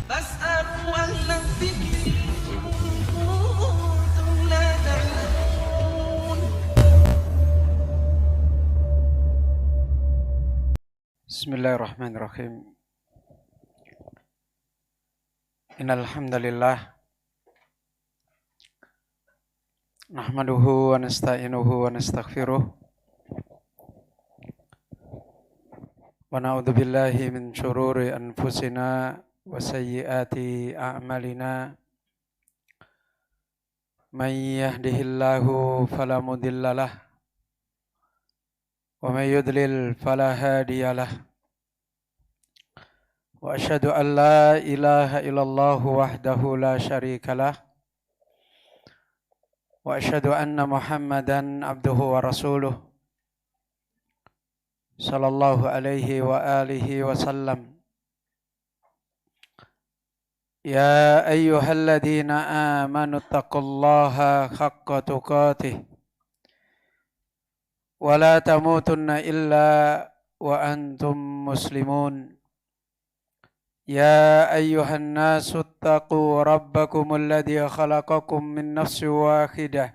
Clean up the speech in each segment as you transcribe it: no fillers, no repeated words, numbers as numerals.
فاسألوا أهل الذكر إن كنتم لا تعلمون. بسم الله الرحمن الرحيم. إن الحمد لله نحمده ونستعينه ونستغفره ونعوذ بالله من شرور أنفسنا وسيئات أعمالنا. من يهده الله فلا مضل له ومن يضلل فلا هادي له. وأشهد أن لا إله إلا الله وحده لا شريك له وأشهد أن محمدا عبده ورسوله صلى الله عليه وآله وسلم. يا أيها الذين آمنوا اتقوا الله حق تقاته ولا تموتن إلا وأنتم مسلمون. يا أيها الناس اتقوا ربكم الذي خلقكم من نفس واحدة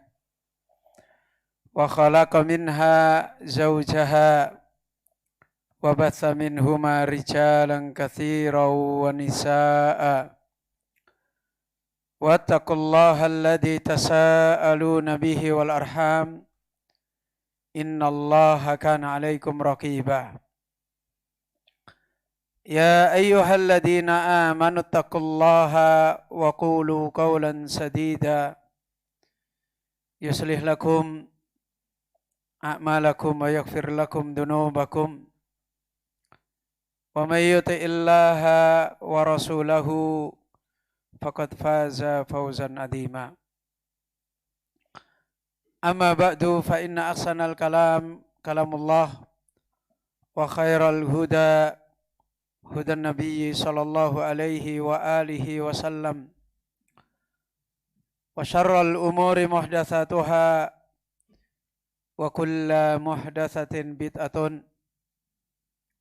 وخلق منها زوجها وبث منهما رجالا كثيرا ونساء واتقوا الله الذي تساءلون به والأرحام إن الله كان عليكم رقيبا. يا أيها الذين آمنوا اتقوا الله وقولوا قولا سديدا يصلح لكم أعمالكم ويغفر لكم ذنوبكم ومن يطع الله ورسوله فقد فاز فوزا عظيما. أما بعد فإن أحسن الكلام كلام الله وخير الهدى هدى النبي صلى الله عليه وآله وسلم وشر الأمور محدثاتها وكل محدثة بدعة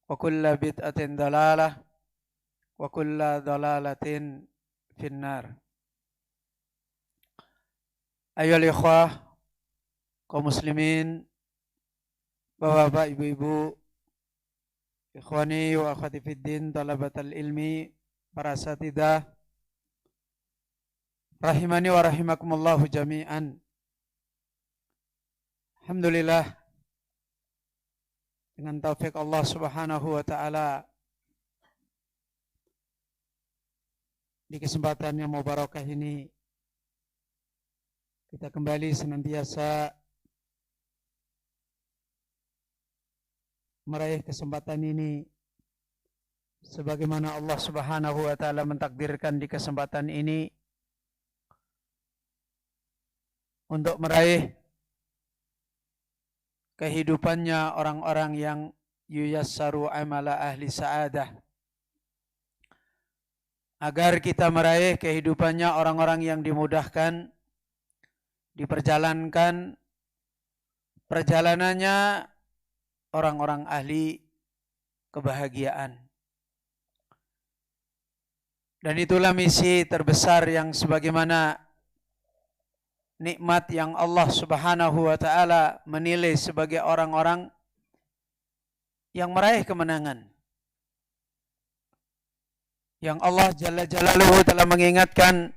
وكل بدعة ضلالة وكل ضلالة في النار. Ayohal ikhwah kaum muslimin, bapak-bapak, ibu-ibu, ikhwani wa akhwati fiddin, talabatal ilmi, para asatidzah, rahimani wa rahimakumullahu jami'an. Alhamdulillah, dengan taufik Allah subhanahu wa ta'ala, di kesempatan yang mubarakah ini kita kembali senantiasa meraih kesempatan ini sebagaimana Allah subhanahu wa ta'ala mentakdirkan di kesempatan ini untuk meraih kehidupannya orang-orang yang yuyassaru amala ahli sa'adah, agar kita meraih kehidupannya orang-orang yang dimudahkan, diperjalankan perjalanannya orang-orang ahli kebahagiaan. Dan itulah misi terbesar yang sebagaimana nikmat yang Allah subhanahu wa ta'ala menilai sebagai orang-orang yang meraih kemenangan. Yang Allah Jalla Jalaluhu telah mengingatkan,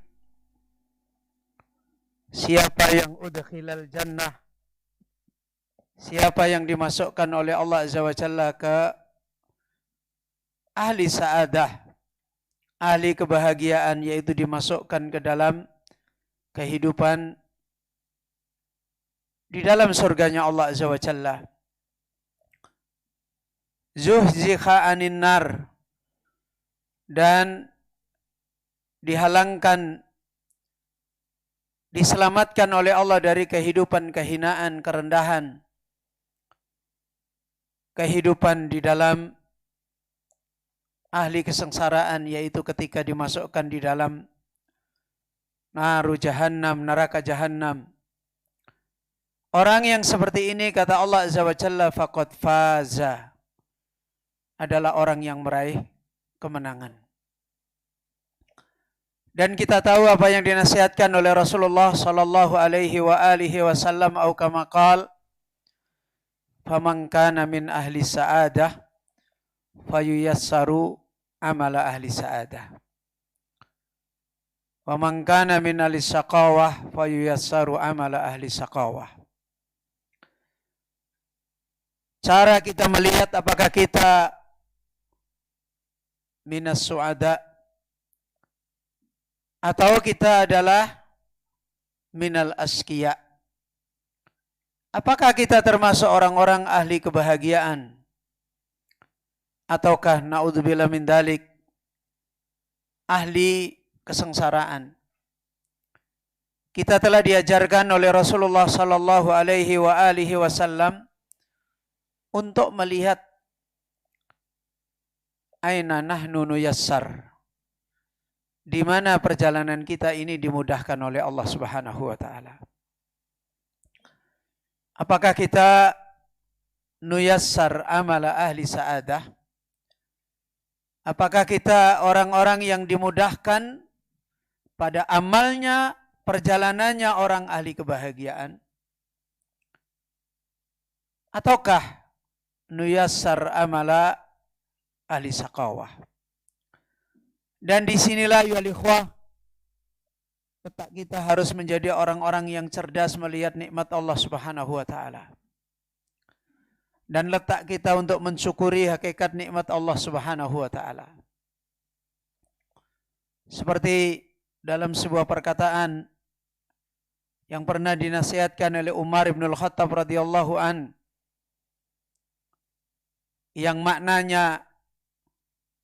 siapa yang udkhilal jannah, siapa yang dimasukkan oleh Allah Azza wa Jalla ke ahli sa'adah, ahli kebahagiaan, yaitu dimasukkan ke dalam kehidupan di dalam surganya Allah Azza wa Jalla. Zuhzikha anin nar, dan dihalangkan, diselamatkan oleh Allah dari kehidupan kehinaan, kerendahan, kehidupan di dalam ahli kesengsaraan, yaitu ketika dimasukkan di dalam naru jahannam, neraka jahannam. Orang yang seperti ini, kata Allah Azza wa Jalla, faqad faza, adalah orang yang meraih kemenangan. Dan kita tahu apa yang dinasihatkan oleh Rasulullah sallallahu alaihi wa alihi wasallam au kama qala faman kana min ahli sa'adah fayuyassaru amala ahli sa'adah wa man kana min ahli saqawah fayuyassaru amala ahli saqawah. Cara kita melihat apakah kita minas su'ada atau kita adalah minal asqiya. Apakah kita termasuk orang-orang ahli kebahagiaan? Ataukah na'udzubillah min dalik ahli kesengsaraan? Kita telah diajarkan oleh Rasulullah sallallahu alaihi wa alihi wasallam untuk melihat aina nahnu nuyassar, di mana perjalanan kita ini dimudahkan oleh Allah Subhanahu wa taala. Apakah kita nuyassar amala ahli sa'adah? Apakah kita orang-orang yang dimudahkan pada amalnya, perjalanannya orang ahli kebahagiaan? Ataukah nuyassar amala ahli saqawah? Dan disinilah ya ikhwah, letak kita harus menjadi orang-orang yang cerdas melihat nikmat Allah Subhanahu wa taala. Dan letak kita untuk mensyukuri hakikat nikmat Allah Subhanahu wa taala. Seperti dalam sebuah perkataan yang pernah dinasihatkan oleh Umar bin Al-Khattab radhiyallahu an, yang maknanya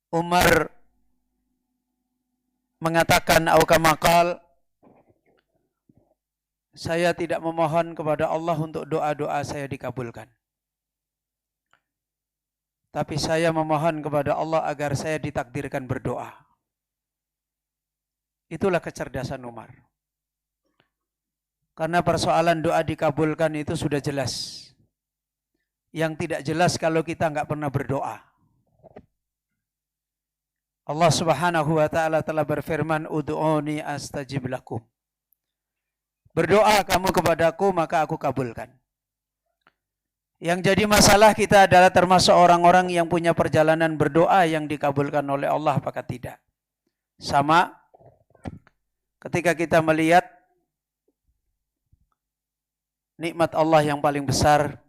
Umar mengatakan au kama qala, saya tidak memohon kepada Allah untuk doa-doa saya dikabulkan, tapi saya memohon kepada Allah agar saya ditakdirkan berdoa. Itulah kecerdasan Umar. Karena persoalan doa dikabulkan itu sudah jelas. Yang tidak jelas kalau kita enggak pernah berdoa. Allah Subhanahu wa taala telah berfirman, ud'uni astajib lakum. Berdoa kamu kepadaku maka aku kabulkan. Yang jadi masalah kita adalah termasuk orang-orang yang punya perjalanan berdoa yang dikabulkan oleh Allah apakah tidak. Sama ketika kita melihat nikmat Allah yang paling besar,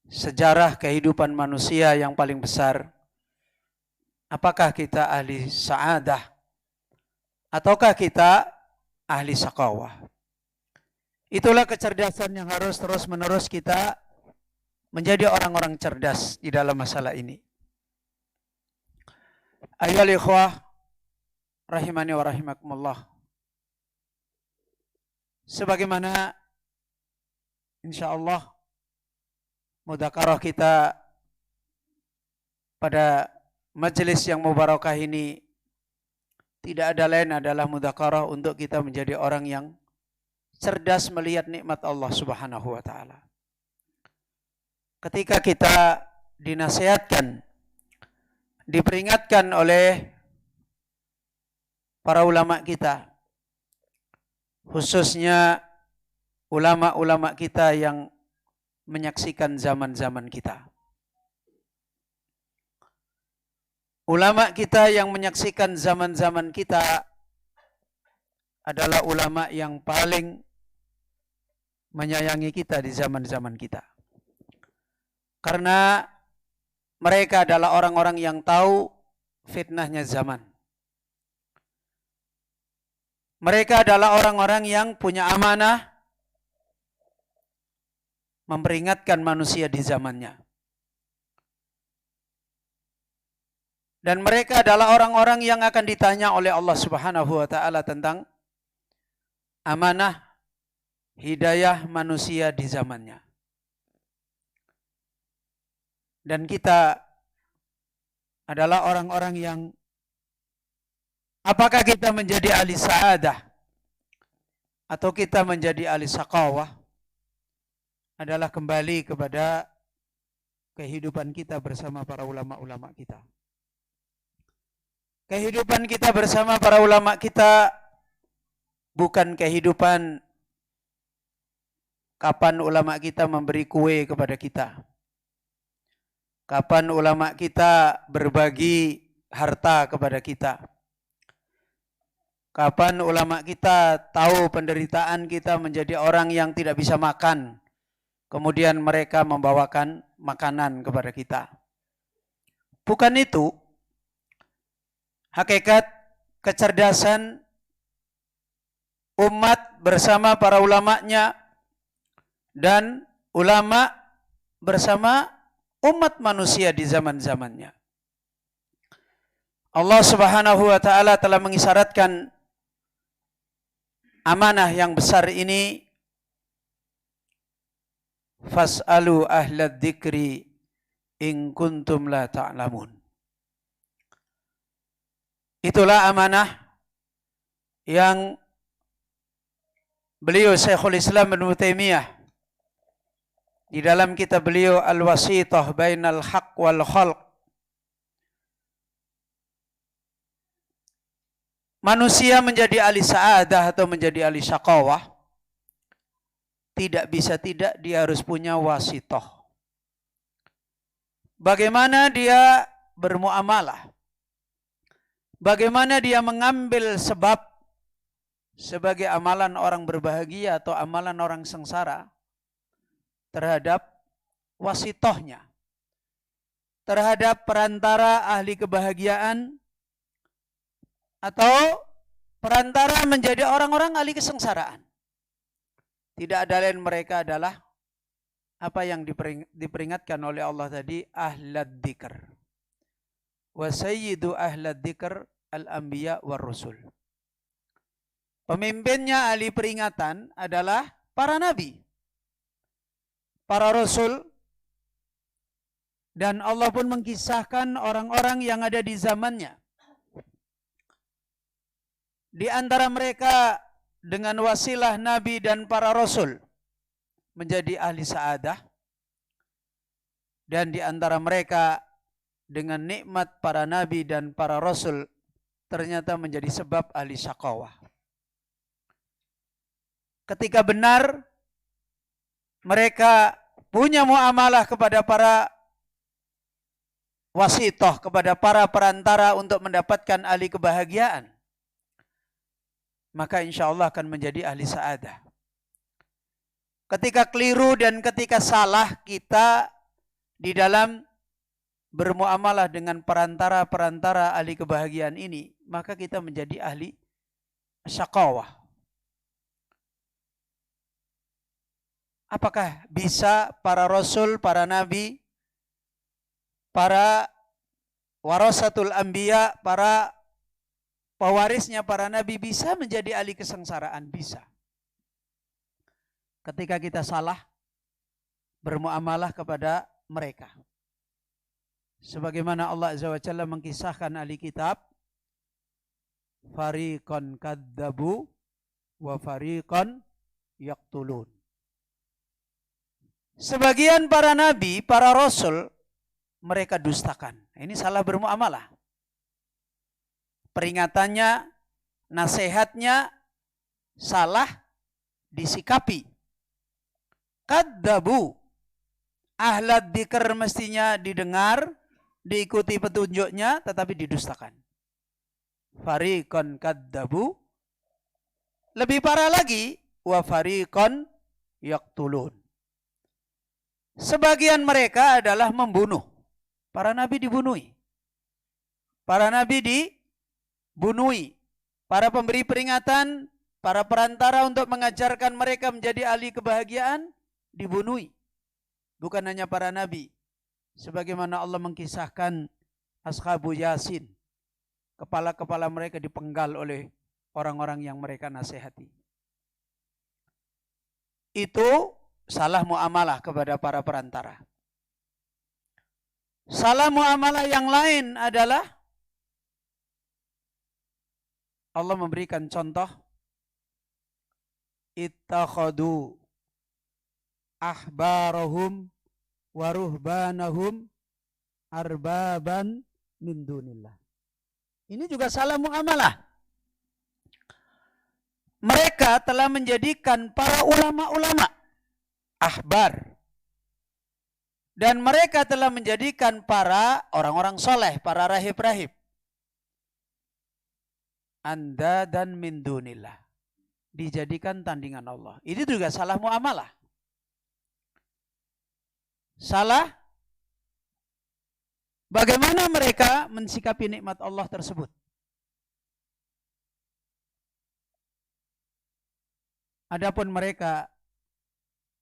sejarah kehidupan manusia yang paling besar, apakah kita ahli sa'adah ataukah kita ahli saqawah? Itulah kecerdasan yang harus terus-menerus kita menjadi orang-orang cerdas di dalam masalah ini. Ayyuhal ikhwah rahimani wa rahimakumullah. Sebagaimana insyaallah mudzakarah kita pada majelis yang mubarakah ini tidak ada lain adalah mudzakarah untuk kita menjadi orang yang cerdas melihat nikmat Allah Subhanahu wa taala. Ketika kita dinasihatkan, diperingatkan oleh para ulama kita, khususnya ulama-ulama kita yang menyaksikan zaman-zaman kita. Ulama kita yang menyaksikan zaman-zaman kita adalah ulama yang paling menyayangi kita di zaman-zaman kita. Karena mereka adalah orang-orang yang tahu fitnahnya zaman. Mereka adalah orang-orang yang punya amanah memperingatkan manusia di zamannya. Dan mereka adalah orang-orang yang akan ditanya oleh Allah Subhanahu wa taala tentang amanah hidayah manusia di zamannya. Dan kita adalah orang-orang yang apakah kita menjadi ahli sa'adah atau kita menjadi ahli saqawah adalah kembali kepada kehidupan kita bersama para ulama-ulama kita. Kehidupan kita bersama para ulama kita bukan kehidupan kapan ulama kita memberi kue kepada kita. Kapan ulama kita berbagi harta kepada kita. Kapan ulama kita tahu penderitaan kita menjadi orang yang tidak bisa makan. Kemudian mereka membawakan makanan kepada kita. Bukan itu. Hakikat kecerdasan umat bersama para ulamanya dan ulama bersama umat manusia di zaman-zamannya. Allah Subhanahu wa taala telah mengisyaratkan amanah yang besar ini. Fas'alu ahlad dzikri in kuntum la ta'lamun. Itulah amanah yang beliau Syekhul Islam Ibnu Taimiyah di dalam kitab beliau Al-Wasithah Bainal Haq wal Khalq. Manusia menjadi ahli sa'adah atau menjadi ahli syaqawah, tidak bisa tidak dia harus punya wasithah. Bagaimana dia bermuamalah? Bagaimana dia mengambil sebab sebagai amalan orang berbahagia atau amalan orang sengsara terhadap wasithahnya, terhadap perantara ahli kebahagiaan atau perantara menjadi orang-orang ahli kesengsaraan. Tidak ada lain mereka adalah apa yang diperingatkan oleh Allah tadi, ahlad dzikr. Wa sayyidu ahlad dzikr al-anbiya war rusul. Pemimpinnya ahli peringatan adalah para nabi, para rasul, dan Allah pun mengkisahkan orang-orang yang ada di zamannya. Di antara mereka dengan wasilah nabi dan para rasul menjadi ahli sa'adah, dan di antara mereka dengan nikmat para nabi dan para rasul ternyata menjadi sebab ahli syaqawah. Ketika benar mereka punya muamalah kepada para wasithah, kepada para perantara untuk mendapatkan ahli kebahagiaan, maka insya Allah akan menjadi ahli sa'adah. Ketika keliru dan ketika salah kita di dalam bermuamalah dengan perantara-perantara ahli kebahagiaan ini, maka kita menjadi ahli syaqawah. Apakah bisa para rasul, para nabi, para warasatul anbiya, para pewarisnya para nabi bisa menjadi ahli kesengsaraan? Bisa. Ketika kita salah bermuamalah kepada mereka. Sebagaimana Allah Azza wa Jalla mengkisahkan ahli kitab, fariqan kadzabu wa fariqan yaqtulun. Sebagian para nabi, para rasul, mereka dustakan. Ini salah bermuamalah. Peringatannya, nasihatnya salah disikapi. Kadzabu, ahlad dzikr mestinya didengar, diikuti petunjuknya, tetapi didustakan. Fariqan kadzabu, lebih parah lagi, wa fariqan yaqtulun. Sebagian mereka adalah membunuh. Para nabi dibunuhi. Para nabi dibunuhi. Para pemberi peringatan, para perantara untuk mengajarkan mereka menjadi ahli kebahagiaan, dibunuhi. Bukan hanya para nabi. Sebagaimana Allah mengkisahkan Ashabu Yasin. Kepala-kepala mereka dipenggal oleh orang-orang yang mereka nasihati. Itu salah muamalah kepada para perantara. Salah muamalah yang lain adalah Allah memberikan contoh, ittakhadu ahbarahum wa ruhbanahum arbaban min dunillah. Ini juga salah muamalah. mereka telah menjadikan para ulama-ulama ahbar, dan mereka telah menjadikan para orang-orang soleh, para rahib-rahib, anda dan min dunillah, dijadikan tandingan Allah. Ini juga salah muamalah. Salah bagaimana mereka mensikapi nikmat Allah tersebut. Adapun mereka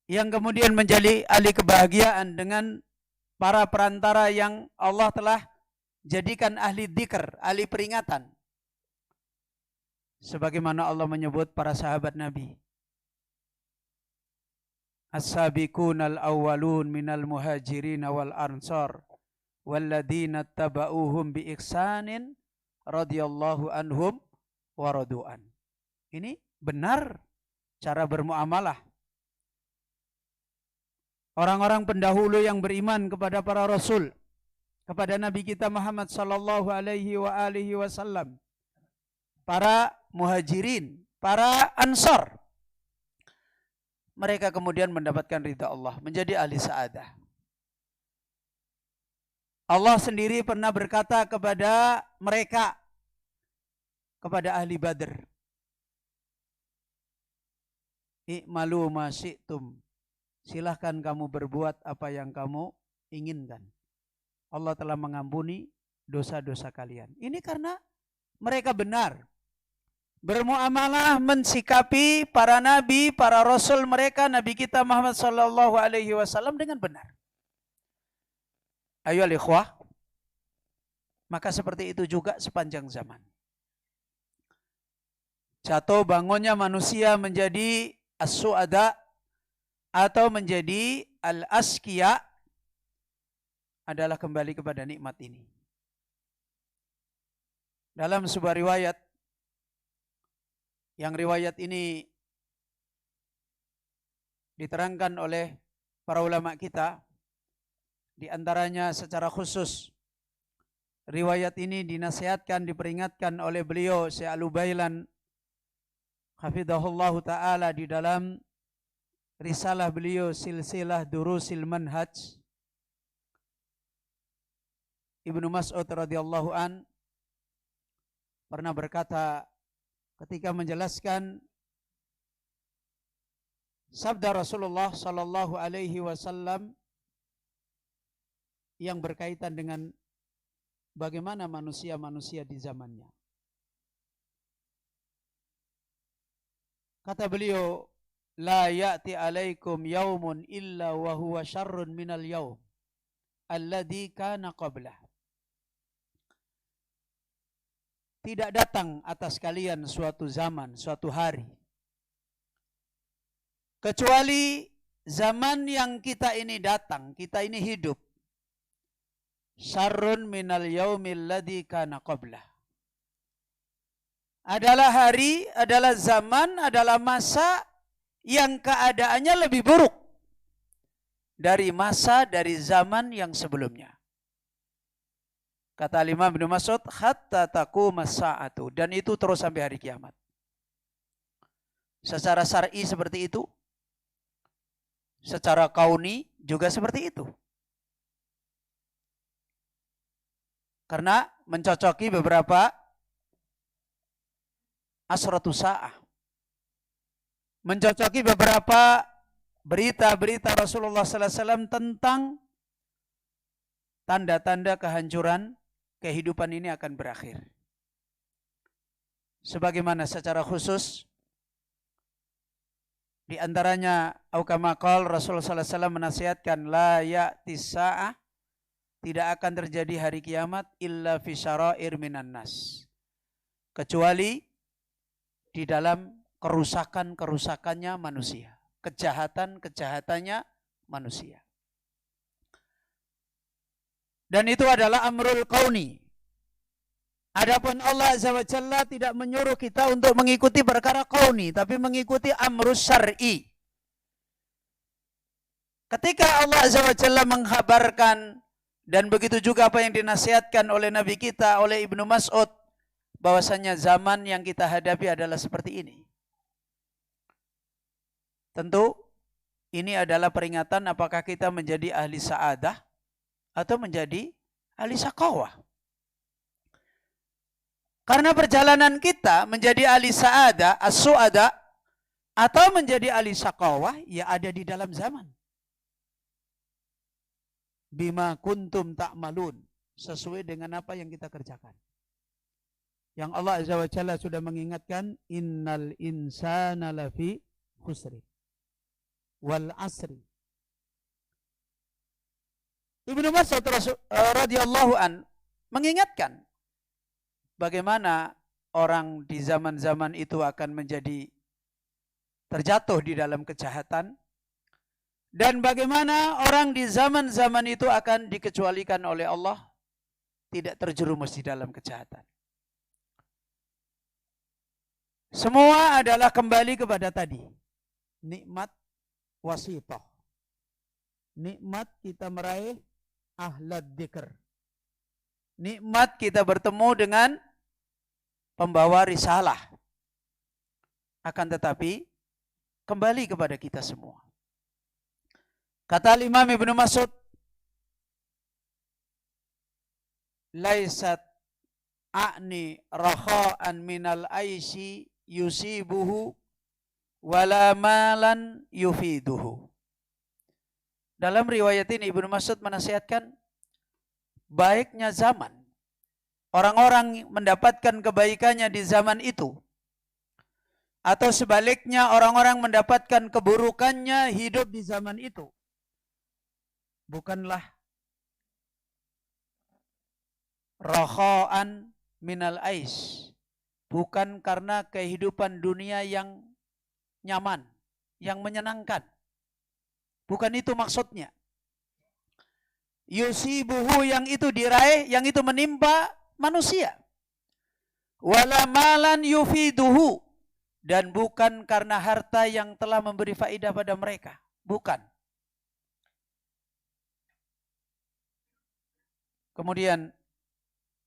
yang kemudian menjadi ahli kebahagiaan dengan para perantara yang Allah telah jadikan ahli dzikr, ahli peringatan. Sebagaimana Allah menyebut para sahabat Nabi. As-sabiqunal awwalun minal muhajirin wal ansar walladzina tabauhum bi ihsanin radhiyallahu anhum wa radu'an. Ini benar cara bermuamalah. Orang-orang pendahulu yang beriman kepada para rasul, kepada Nabi kita Muhammad sallallahu alaihi wasallam, para muhajirin, para ansar, mereka kemudian mendapatkan ridha Allah, menjadi ahli sa'adah. Allah sendiri pernah berkata kepada mereka, kepada ahli Badr, i'malu ma syi'tum, silahkan kamu berbuat apa yang kamu inginkan. Allah telah mengampuni dosa-dosa kalian. Ini karena mereka benar bermuamalah, mensikapi para nabi, para rasul mereka, Nabi kita Muhammad sallallahu alaihi wasallam dengan benar. Ayolah ikhwah, maka seperti itu juga sepanjang zaman. Jatuh bangunnya manusia menjadi as-su'ada atau menjadi al-askiya adalah kembali kepada nikmat ini. Dalam sebuah riwayat, yang riwayat ini diterangkan oleh para ulama kita, di antaranya secara khusus riwayat ini dinasihatkan, diperingatkan oleh beliau Syekh Al-Ubailan hafizahullahu ta'ala di dalam risalah beliau Silsilah Durusil Manhaj. Ibnu Mas'ud radhiyallahu an pernah berkata ketika menjelaskan sabda Rasulullah sallallahu alaihi wasallam yang berkaitan dengan bagaimana manusia-manusia di zamannya. Kata beliau, la ya'ti alaikum yaumun illa wa huwa syarrun minal yaum alladzi kana qablah. Tidak datang atas kalian suatu zaman, suatu hari, kecuali zaman yang kita ini datang, kita ini hidup, syarrun minal yaumil ladzi kana qablah. Adalah hari, adalah zaman, adalah masa yang keadaannya lebih buruk dari masa, dari zaman yang sebelumnya. Kata Imam Ibnu Mas'ud, hatta taqumas sa'atu, dan itu terus sampai hari kiamat. Secara syar'i seperti itu, secara kauni juga seperti itu. Karena mencocoki beberapa asratus sa'ah, mencocoki beberapa berita-berita Rasulullah sallallahu alaihi wasallam tentang tanda-tanda kehancuran kehidupan ini akan berakhir. Sebagaimana secara khusus di antaranya au kama qala Rasulullah sallallahu alaihi wasallam menasihatkan, la ya'ti sa'ah, tidak akan terjadi hari kiamat illa fi syara'ir minan nas, kecuali di dalam kerusakan-kerusakannya manusia, kejahatan-kejahatannya manusia. Dan itu adalah amrul kauni. Adapun Allah Azza wa Jalla tidak menyuruh kita untuk mengikuti perkara kauni, tapi mengikuti amrus syar'i. Ketika Allah Azza wa Jalla menghabarkan, dan begitu juga apa yang dinasihatkan oleh Nabi kita, oleh Ibnu Mas'ud, bahwasanya zaman yang kita hadapi adalah seperti ini. Tentu ini adalah peringatan apakah kita menjadi ahli sa'adah atau menjadi ahli syaqawah. Karena perjalanan kita menjadi ahli sa'adah, as-su'ada, atau menjadi ahli syaqawah, ya ada di dalam zaman. Bima kuntum ta'malun, sesuai dengan apa yang kita kerjakan. Yang Allah Azza wa Jalla sudah mengingatkan, innal insana lafi khusri wal asri. Ibnu Mas'ud radhiyallahu an mengingatkan bagaimana orang di zaman-zaman itu akan menjadi terjatuh di dalam kejahatan, dan bagaimana orang di zaman-zaman itu akan dikecualikan oleh Allah, tidak terjerumus di dalam kejahatan. Semua adalah kembali kepada tadi, nikmat wasithah. Nikmat kita meraih ahlad dzikr. Nikmat kita bertemu dengan pembawa risalah. Akan tetapi kembali kepada kita semua. Kata Imam Ibnu Mas'ud, laisat a'ni rakha'an minal aishi yusibuhu wala malan yufiduhu. Dalam riwayat ini Ibnu Mas'ud menasihatkan baiknya zaman. Orang-orang mendapatkan kebaikannya di zaman itu. Atau sebaliknya orang-orang mendapatkan keburukannya hidup di zaman itu. Bukanlah rakha'an minal aish. Bukan karena kehidupan dunia yang nyaman, yang menyenangkan. Bukan itu maksudnya. Yusibuhu, yang itu diraih, yang itu menimpa manusia. Wala malan yufiduhu, dan bukan karena harta yang telah memberi faedah pada mereka. Bukan. Kemudian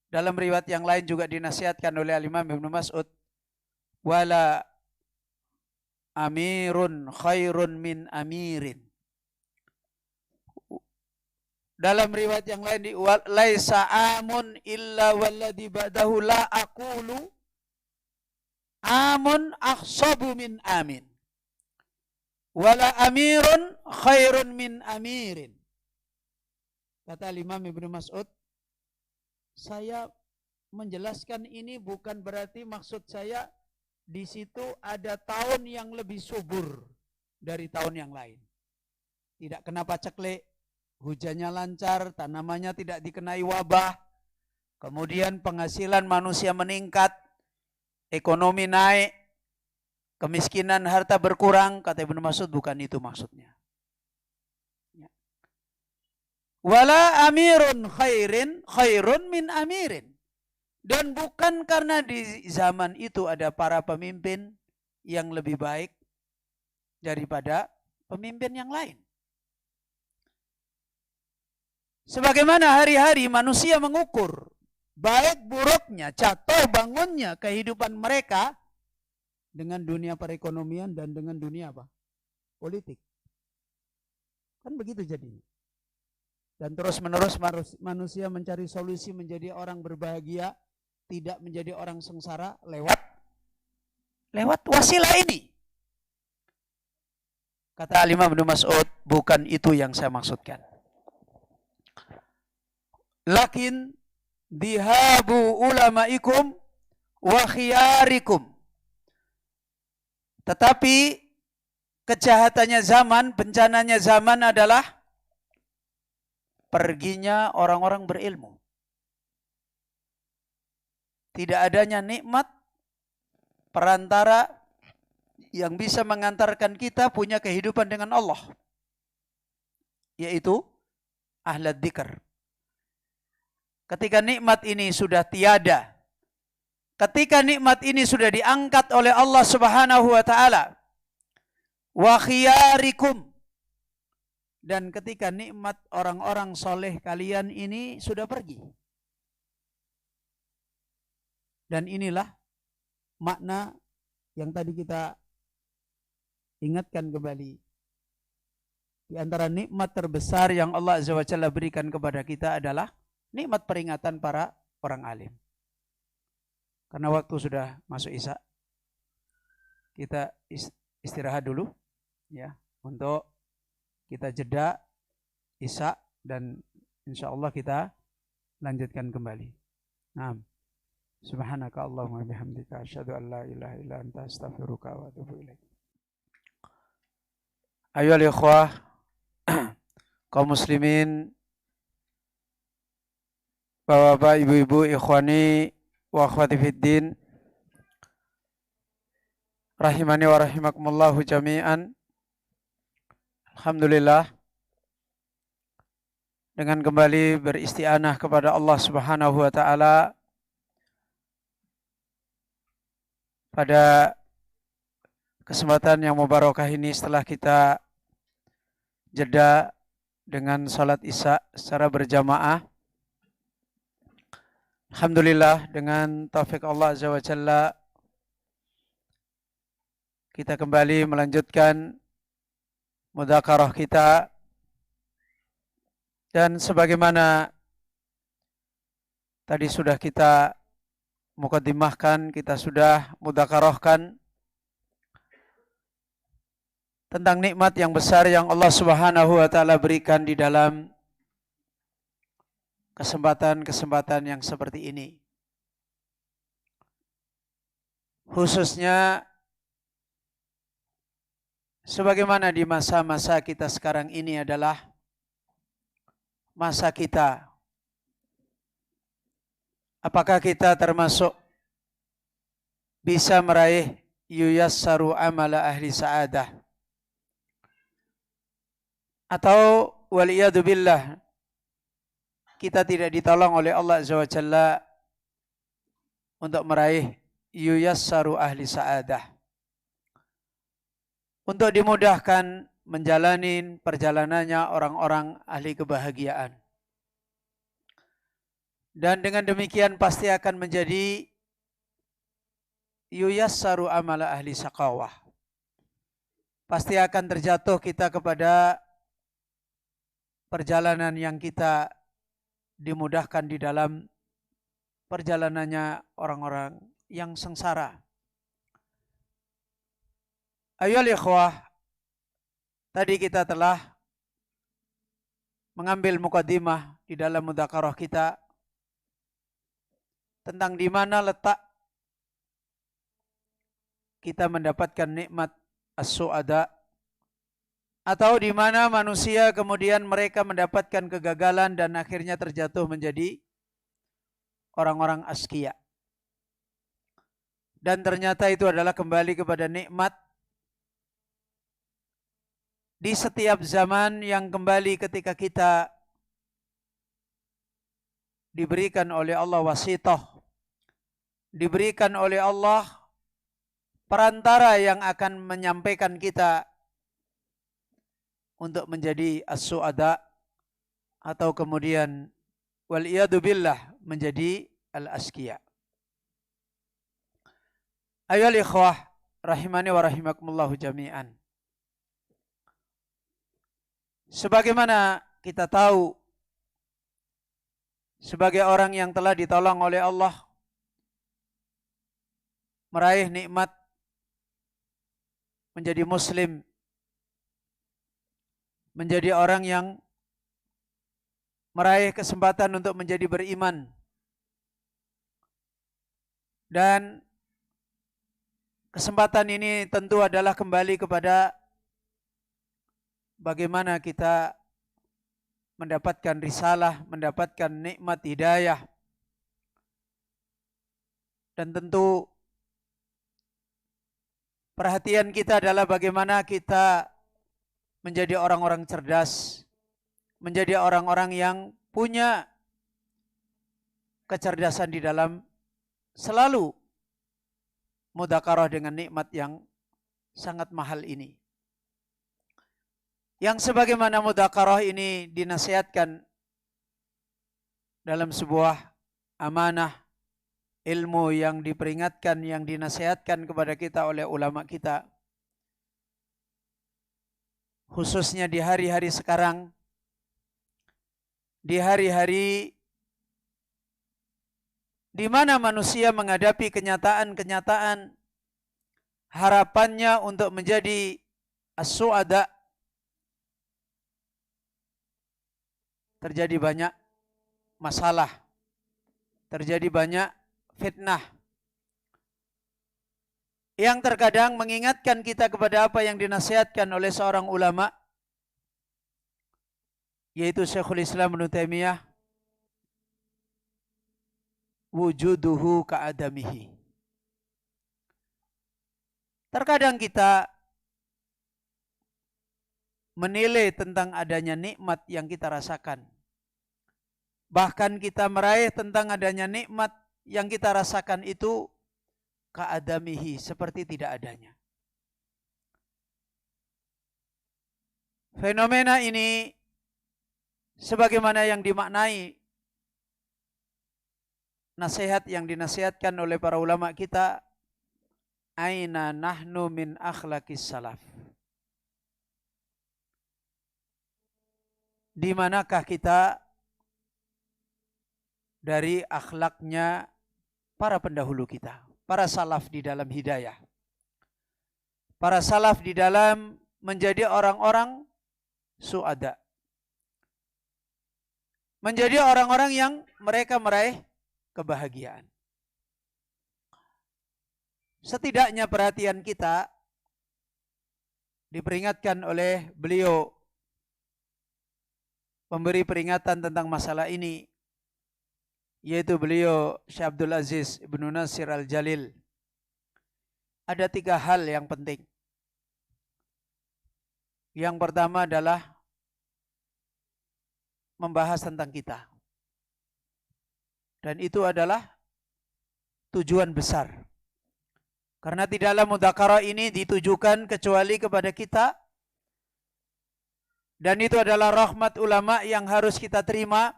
dalam riwayat yang lain juga dinasihatkan oleh Imam Ibnu Mas'ud, wala amirun khairun min amirin. Dalam riwayat yang lain, laisa amun illa walladhi ba'dahu la aqulu amun akhsabu min amin. Wala amirun khairun min amirin. Kata Imam Ibnu Mas'ud, saya menjelaskan ini bukan berarti maksud saya di situ ada tahun yang lebih subur dari tahun yang lain. Tidak kena paceklik, hujannya lancar, tanamannya tidak dikenai wabah, kemudian penghasilan manusia meningkat, ekonomi naik, kemiskinan harta berkurang. Kata Ibnu Mas'ud, bukan itu maksudnya. Wala amirun khairun min amirin. Dan bukan karena di zaman itu ada para pemimpin yang lebih baik daripada pemimpin yang lain. Sebagaimana hari-hari manusia mengukur baik buruknya, jatuh bangunnya kehidupan mereka dengan dunia perekonomian dan dengan dunia apa? Politik. Kan begitu jadinya. Dan terus-menerus manusia mencari solusi menjadi orang berbahagia, tidak menjadi orang sengsara lewat wasilah ini. Kata Imam Ibnu Mas'ud, bukan itu yang saya maksudkan. Lakin dihabu ulamaikum wa khiyarikum. Tetapi kejahatannya zaman, bencananya zaman adalah perginya orang-orang berilmu. Tidak adanya nikmat perantara yang bisa mengantarkan kita punya kehidupan dengan Allah, yaitu ahlad dzikr. Ketika nikmat ini sudah tiada, ketika nikmat ini sudah diangkat oleh Allah Subhanahu wa taala, wa khiyarikum, dan ketika nikmat orang-orang soleh kalian ini sudah pergi. Dan inilah makna yang tadi kita Ingatkan kembali. Di antara nikmat terbesar yang Allah Azza wa Jalla berikan kepada kita adalah nikmat peringatan para orang alim. Karena waktu sudah masuk Isya, kita istirahat dulu ya, untuk kita jeda Isya dan insya Allah kita lanjutkan kembali. Nah, subhanaka Allahumma bihamdika asyhadu an la ilaha illa anta astaghfiruka wa atubu ilaik. Ayohal ikhwah, kaum muslimin, bapak-bapak, ibu-ibu, ikhwani wa akhwati fiddin, rahimani wa rahimakumullahu jami'an. Alhamdulillah, dengan kembali beristianah kepada Allah Subhanahu wa taala pada kesempatan yang mubarakah ini, setelah kita jeda dengan salat Isya secara berjamaah, alhamdulillah dengan taufik Allah Azza wa Jalla kita kembali melanjutkan mudzakarah kita, dan sebagaimana tadi sudah kita mukaddimahkan, kita sudah mudzakarahkan tentang nikmat yang besar yang Allah Subhanahu wa taala berikan di dalam kesempatan-kesempatan yang seperti ini. Khususnya sebagaimana di masa-masa kita sekarang ini adalah masa kita. Apakah kita termasuk bisa meraih yuyassaru amala ahli sa'adah, atau waliyadu billah kita tidak ditolong oleh Allah Azza wa Jalla untuk meraih yuyassaru ahli sa'adah, untuk dimudahkan menjalani perjalanannya orang-orang ahli kebahagiaan. Dan dengan demikian pasti akan menjadi yuyassaru amala ahli saqawah. Pasti akan terjatuh kita kepada perjalanan yang kita dimudahkan di dalam perjalanannya orang-orang yang sengsara. Ayohal ikhwah, tadi kita telah mengambil mukaddimah di dalam mudzakarah kita tentang di mana letak kita mendapatkan nikmat as-su'ada, atau di mana manusia kemudian mereka mendapatkan kegagalan dan akhirnya terjatuh menjadi orang-orang askia. Dan ternyata itu adalah kembali kepada nikmat di setiap zaman yang kembali ketika kita diberikan oleh Allah wasithah, diberikan oleh Allah perantara yang akan menyampaikan kita untuk menjadi as-su'ada, atau kemudian waliyadu billah menjadi al-asqiya. Ayohal ikhwah rahimani wa rahimakumullahu jami'an. Sebagaimana kita tahu, sebagai orang yang telah ditolong oleh Allah meraih nikmat menjadi muslim, menjadi orang yang meraih kesempatan untuk menjadi beriman, dan kesempatan ini tentu adalah kembali kepada bagaimana kita mendapatkan risalah, mendapatkan nikmat hidayah, dan tentu perhatian kita adalah bagaimana kita menjadi orang-orang cerdas, menjadi orang-orang yang punya kecerdasan di dalam selalu mudzakarah dengan nikmat yang sangat mahal ini. Yang sebagaimana mudzakarah ini dinasihatkan dalam sebuah amanah ilmu yang diperingatkan, yang dinasihatkan kepada kita oleh ulama kita, khususnya di hari-hari sekarang, di hari-hari di mana manusia menghadapi kenyataan-kenyataan harapannya untuk menjadi as-su'ada, terjadi banyak masalah, terjadi banyak fitnah yang terkadang mengingatkan kita kepada apa yang dinasihatkan oleh seorang ulama, yaitu Syekhul Islam Ibnu Taimiyah, wujuduhu ka'adamihi. Terkadang kita menilai tentang adanya nikmat yang kita rasakan. Bahkan kita meraih tentang adanya nikmat yang kita rasakan itu ka'adamihi, seperti tidak adanya. Fenomena ini sebagaimana yang dimaknai nasihat yang dinasihatkan oleh para ulama kita, aina nahnu min akhlaqis salaf. Di manakah kita dari akhlaknya para pendahulu kita, para salaf di dalam hidayah, para salaf di dalam menjadi orang-orang su'ada, menjadi orang-orang yang mereka meraih kebahagiaan. Setidaknya perhatian kita diperingatkan oleh beliau, memberi peringatan tentang masalah ini, yaitu beliau Syekh Abdul Aziz Ibnu Nasir Al-Jalil. Ada 3 hal yang penting. Yang pertama adalah membahas tentang kita. Dan itu adalah tujuan besar. Karena tidaklah mudzakarah ini ditujukan kecuali kepada kita. Dan itu adalah rahmat ulama yang harus kita terima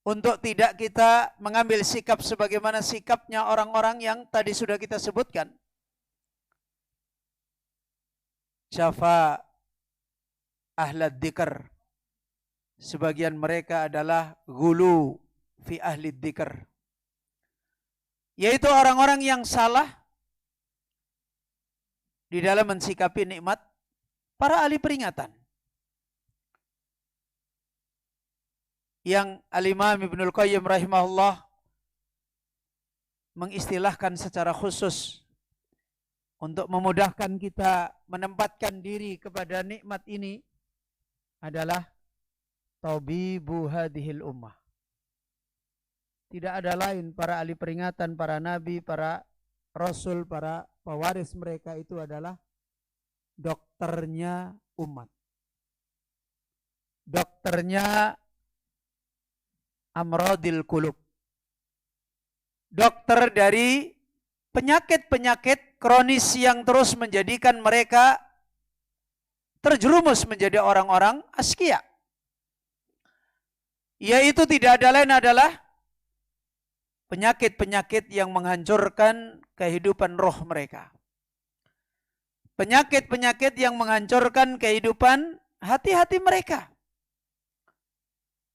untuk tidak kita mengambil sikap sebagaimana sikapnya orang-orang yang tadi sudah kita sebutkan. Syafa ahlad dzikr. Sebagian mereka adalah gulu fi ahli dzikr, yaitu orang-orang yang salah di dalam mensikapi nikmat para ahli peringatan. Yang Al-Imam Ibnul Qayyim rahimahullah mengistilahkan secara khusus untuk memudahkan kita menempatkan diri kepada nikmat ini adalah tabibu hadhil ummah. Tidak ada lain, para ahli peringatan, para nabi, para rasul, para pewaris mereka itu adalah dokternya umat. Dokternya amradil qulub. Dokter dari penyakit-penyakit kronis yang terus menjadikan mereka terjerumus menjadi orang-orang askia. Yaitu tidak ada lain adalah penyakit-penyakit yang menghancurkan kehidupan roh mereka. Penyakit-penyakit yang menghancurkan kehidupan hati-hati mereka.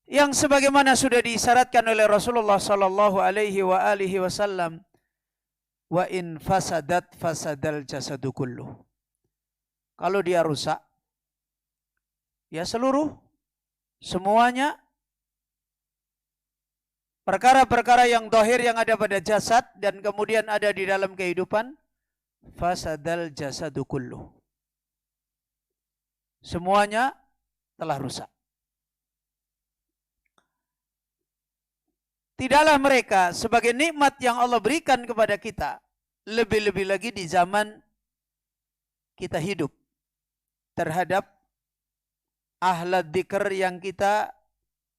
Yang sebagaimana sudah diisyaratkan oleh Rasulullah sallallahu alaihi wasallam, wa in fasadat fasadal jasadu kullu. Kalau dia rusak, ya semuanya perkara-perkara yang zahir yang ada pada jasad dan kemudian ada di dalam kehidupan, fasadal jasadu kullu. Semuanya telah rusak. Tidaklah mereka sebagai nikmat yang Allah berikan kepada kita, lebih-lebih lagi di zaman kita hidup, terhadap ahlad dzikr yang kita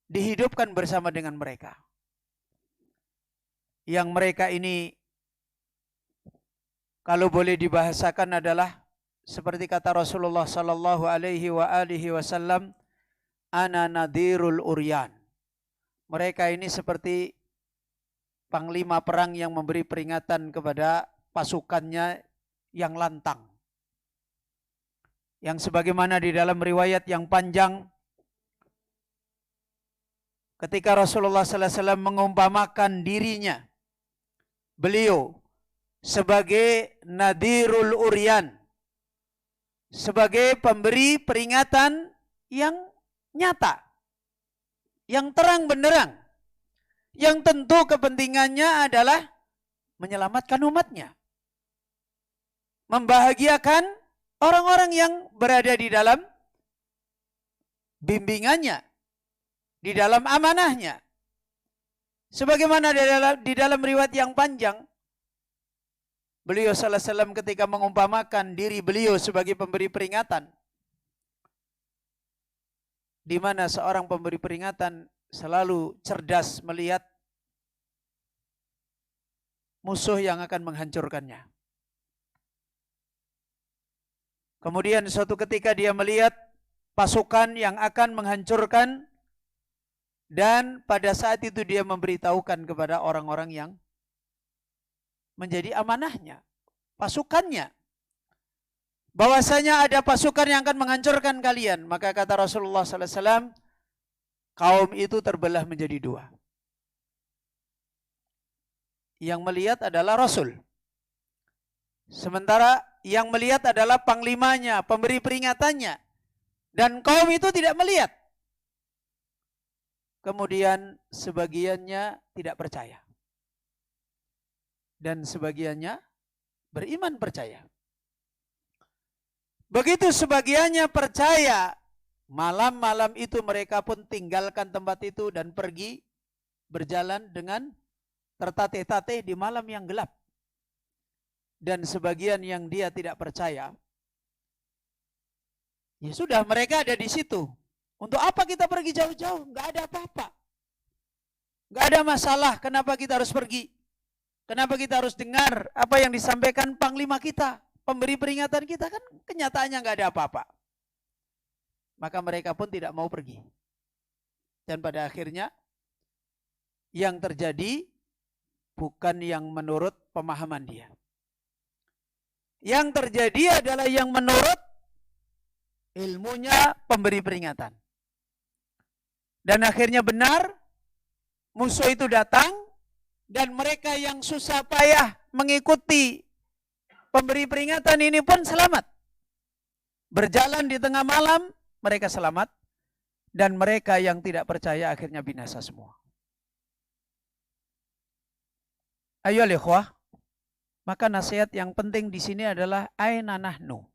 dihidupkan bersama dengan mereka. Yang mereka ini kalau boleh dibahasakan adalah seperti kata Rasulullah sallallahu alaihi wasallam, ana nadhirul uryan. Mereka ini seperti panglima perang yang memberi peringatan kepada pasukannya yang lantang. Yang sebagaimana di dalam riwayat yang panjang, ketika Rasulullah sallallahu alaihi wasallam mengumpamakan dirinya, beliau sebagai Nadirul Uryan, sebagai pemberi peringatan yang nyata, yang terang benderang, yang tentu kepentingannya adalah menyelamatkan umatnya, membahagiakan orang-orang yang berada di dalam bimbingannya, di dalam amanahnya. Sebagaimana di dalam riwayat yang panjang, beliau sallallahu alaihi wasallam ketika mengumpamakan diri beliau sebagai pemberi peringatan, di mana seorang pemberi peringatan selalu cerdas melihat musuh yang akan menghancurkannya. Kemudian suatu ketika dia melihat pasukan yang akan menghancurkan, dan pada saat itu dia memberitahukan kepada orang-orang yang menjadi amanahnya, pasukannya, bahwasanya ada pasukan yang akan menghancurkan kalian. Maka kata Rasulullah sallallahu alaihi wasallam, kaum itu terbelah menjadi dua. Yang melihat adalah Rasul, sementara yang melihat adalah panglimanya, pemberi peringatannya, dan kaum itu tidak melihat. Kemudian sebagiannya tidak percaya, dan sebagiannya beriman percaya. Begitu sebagiannya percaya, malam-malam itu mereka pun tinggalkan tempat itu dan pergi berjalan dengan tertatih-tatih di malam yang gelap. Dan sebagian yang dia tidak percaya, ya sudah, mereka ada di situ. Untuk apa kita pergi jauh-jauh? Nggak ada apa-apa. Nggak ada masalah. Kenapa kita harus pergi? Kenapa kita harus dengar apa yang disampaikan panglima kita, pemberi peringatan kita? Kan kenyataannya nggak ada apa-apa. Maka mereka pun tidak mau pergi. Dan pada akhirnya yang terjadi bukan yang menurut pemahaman dia. Yang terjadi adalah yang menurut ilmunya pemberi peringatan. Dan akhirnya benar, musuh itu datang, dan mereka yang susah payah mengikuti pemberi peringatan ini pun selamat. Berjalan di tengah malam, mereka selamat. Dan mereka yang tidak percaya akhirnya binasa semua. Ayo ikhwah, maka nasihat yang penting di sini adalah aina nahnu.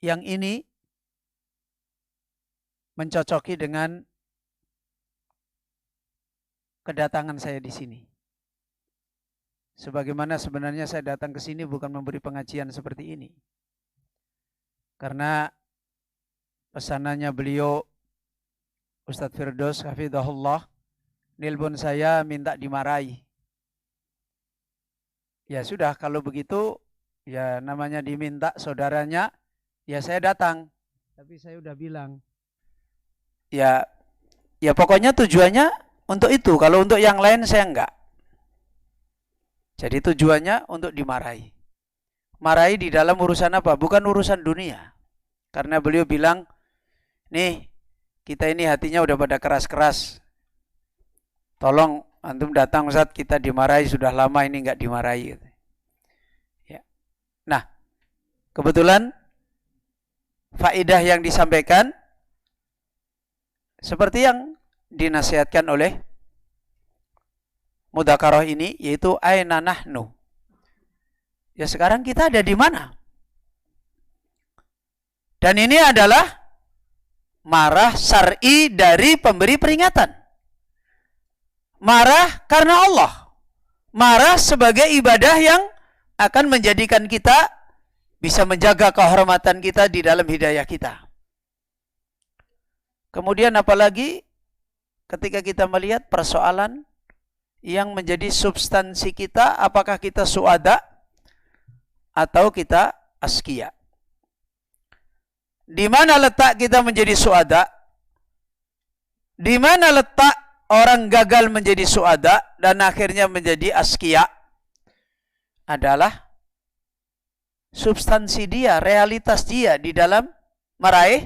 Yang ini mencocoki dengan kedatangan saya di sini. Sebagaimana sebenarnya saya datang ke sini bukan memberi pengajian seperti ini. Karena pesanannya beliau Ustadz Firdaus hafizahullah, nelpon saya minta dimarahi. Ya sudah, kalau begitu ya namanya diminta saudaranya, ya saya datang. Tapi saya udah bilang, ya pokoknya tujuannya untuk itu. Kalau untuk yang lain saya enggak. Jadi tujuannya untuk dimarahi. Marahi di dalam urusan apa? Bukan urusan dunia. Karena beliau bilang, nih kita ini hatinya udah pada keras-keras. Tolong antum datang Ustaz, kita dimarahi, sudah lama ini enggak dimarahi. Ya. Nah, kebetulan faedah yang disampaikan seperti yang dinasihatkan oleh mudzakarah ini, yaitu aina nahnu. Ya sekarang kita ada di mana? Dan ini adalah marah syar'i dari pemberi peringatan. Marah karena Allah. Marah sebagai ibadah yang akan menjadikan kita bisa menjaga kehormatan kita di dalam hidayah kita. Kemudian apalagi ketika kita melihat persoalan yang menjadi substansi kita, apakah kita suada atau kita askia. Di mana letak kita menjadi suada? Di mana letak orang gagal menjadi suada dan akhirnya menjadi askia? adalah substansi dia, realitas dia di dalam meraih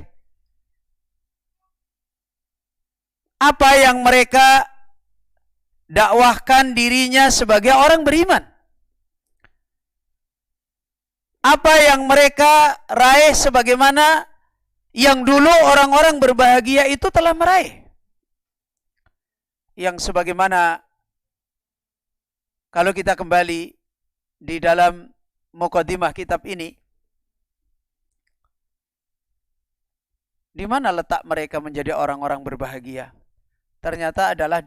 apa yang mereka dakwahkan dirinya sebagai orang beriman. Apa yang mereka raih sebagaimana yang dulu orang-orang berbahagia itu telah meraih. Yang sebagaimana kalau kita kembali di dalam mukadimah kitab ini, di mana letak mereka menjadi orang-orang berbahagia? Ternyata adalah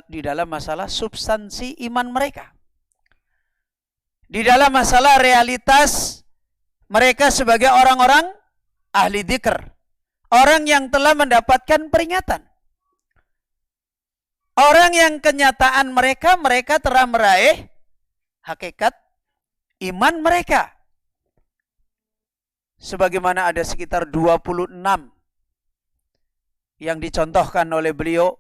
di dalam masalah substansi iman mereka. Di dalam masalah realitas mereka sebagai orang-orang ahli dzikr, orang yang telah mendapatkan peringatan. Orang yang kenyataan mereka telah meraih hakikat iman mereka. Sebagaimana ada sekitar 26 yang dicontohkan oleh beliau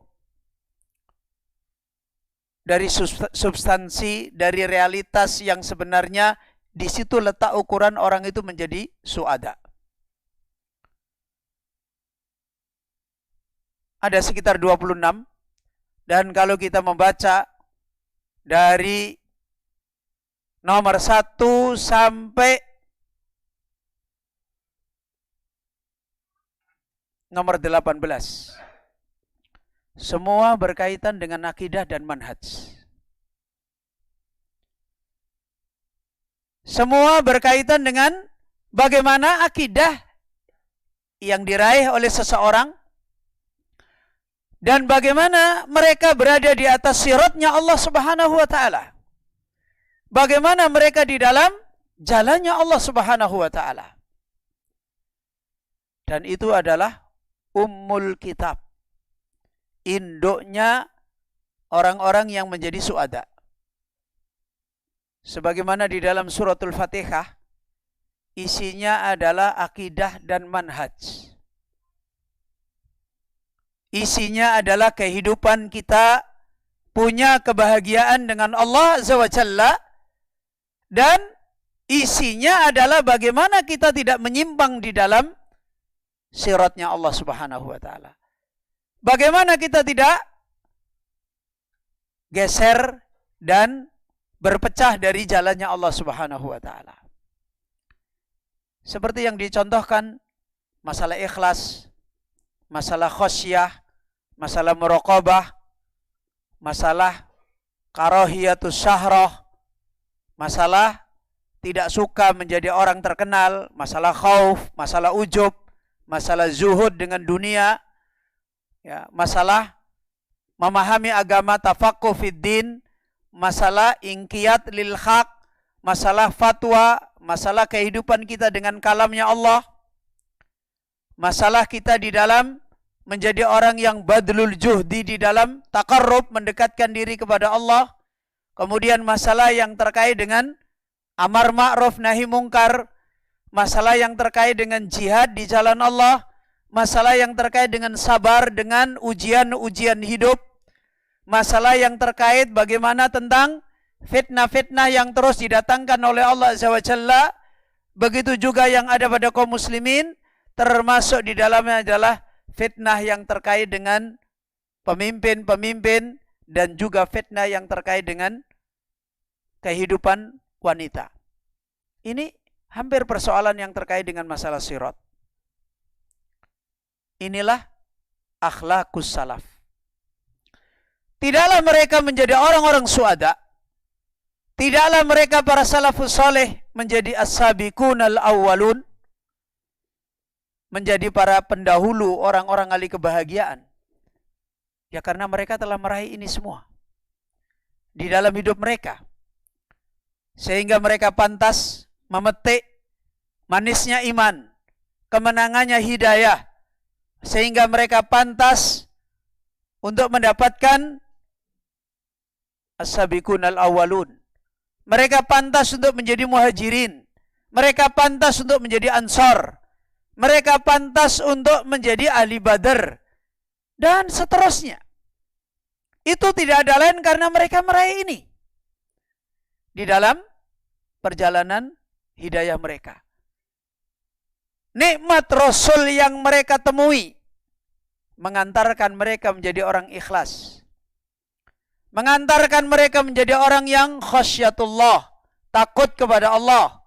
dari substansi, dari realitas yang sebenarnya di situ letak ukuran orang itu menjadi suada. Ada sekitar 26. Dan kalau kita membaca dari nomor 1 sampai nomor 18. Semua berkaitan dengan akidah dan manhaj. Semua berkaitan dengan bagaimana akidah yang diraih oleh seseorang dan bagaimana mereka berada di atas siratnya Allah Subhanahu wa taala. Bagaimana mereka di dalam jalannya Allah Subhanahu wa taala. Dan itu adalah ummul kitab. Induknya orang-orang yang menjadi suada. Sebagaimana di dalam suratul Fatihah, isinya adalah akidah dan manhaj. Isinya adalah kehidupan kita punya kebahagiaan dengan Allah Azza wa Jalla, dan isinya adalah bagaimana kita tidak menyimpang di dalam siratnya Allah Subhanahu wa taala. Bagaimana kita tidak geser dan berpecah dari jalannya Allah Subhanahu wa taala. Seperti yang dicontohkan masalah ikhlas, masalah khosyah, masalah muraqabah, masalah karahiyatus syahrah, masalah tidak suka menjadi orang terkenal, masalah khauf, masalah ujub, masalah zuhud dengan dunia, ya, masalah memahami agama, tafaqquh fid din, masalah inqiyad lil haq, masalah fatwa, masalah kehidupan kita dengan kalamnya Allah, masalah kita di dalam menjadi orang yang badlul juhdi di dalam taqarrub, mendekatkan diri kepada Allah. Kemudian masalah yang terkait dengan amar ma'ruf nahi mungkar, masalah yang terkait dengan jihad di jalan Allah, masalah yang terkait dengan sabar dengan ujian-ujian hidup, masalah yang terkait bagaimana tentang fitnah-fitnah yang terus didatangkan oleh Allah Azza wa Jalla, begitu juga yang ada pada kaum muslimin, termasuk di dalamnya adalah fitnah yang terkait dengan pemimpin-pemimpin dan juga fitnah yang terkait dengan kehidupan wanita. Ini hampir persoalan yang terkait dengan masalah sirat. Inilah akhlaqus salaf. Tidaklah mereka menjadi orang-orang suada. Tidaklah mereka para salafus soleh menjadi as-sabiqunal awwalun, menjadi para pendahulu orang-orang ahli kebahagiaan. Ya karena mereka telah meraih ini semua di dalam hidup mereka. Sehingga mereka pantas memetik manisnya iman, kemenangannya hidayah. Sehingga mereka pantas untuk mendapatkan as-sabiqunal awwalun. Mereka pantas untuk menjadi muhajirin. Mereka pantas untuk menjadi ansar. Mereka pantas untuk menjadi ahli badar. Dan seterusnya. Itu tidak ada lain karena mereka meraih ini. Di dalam perjalanan hidayah mereka. Nikmat Rasul yang mereka temui mengantarkan mereka menjadi orang ikhlas. Mengantarkan mereka menjadi orang yang khasyatullah, takut kepada Allah.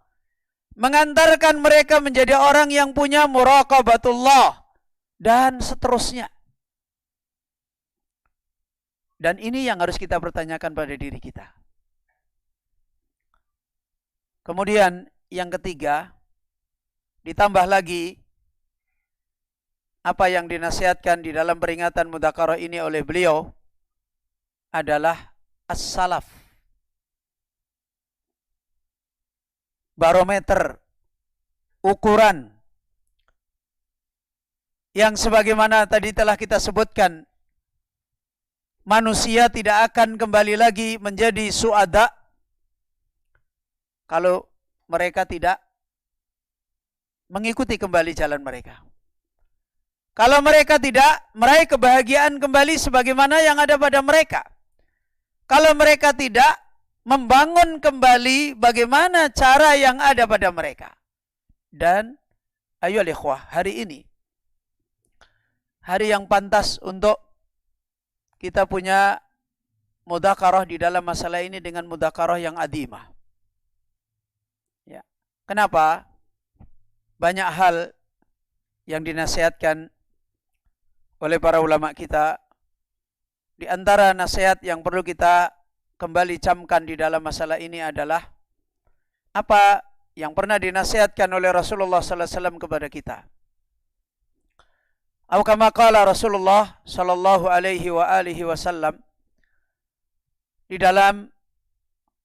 Mengantarkan mereka menjadi orang yang punya muraqabatullah dan seterusnya. Dan ini yang harus kita pertanyakan pada diri kita. Kemudian yang ketiga, ditambah lagi apa yang dinasihatkan di dalam peringatan Mudzakarah ini oleh beliau adalah as-salaf. Barometer, ukuran yang sebagaimana tadi telah kita sebutkan, manusia tidak akan kembali lagi menjadi suada kalau mereka tidak mengikuti kembali jalan mereka. Kalau mereka tidak meraih kebahagiaan kembali sebagaimana yang ada pada mereka. Kalau mereka tidak membangun kembali bagaimana cara yang ada pada mereka. Dan ayo ikhwah, hari ini hari yang pantas untuk kita punya mudzakarah di dalam masalah ini dengan mudzakarah yang adimah. Ya. Kenapa? Banyak hal yang dinasihatkan oleh para ulama kita. Di antara nasihat yang perlu kita kembali camkan di dalam masalah ini adalah apa yang pernah dinasihatkan oleh Rasulullah sallallahu alaihi wasallam kepada kita. Atau kama qala Rasulullah sallallahu alaihi wa alihi wasallam di dalam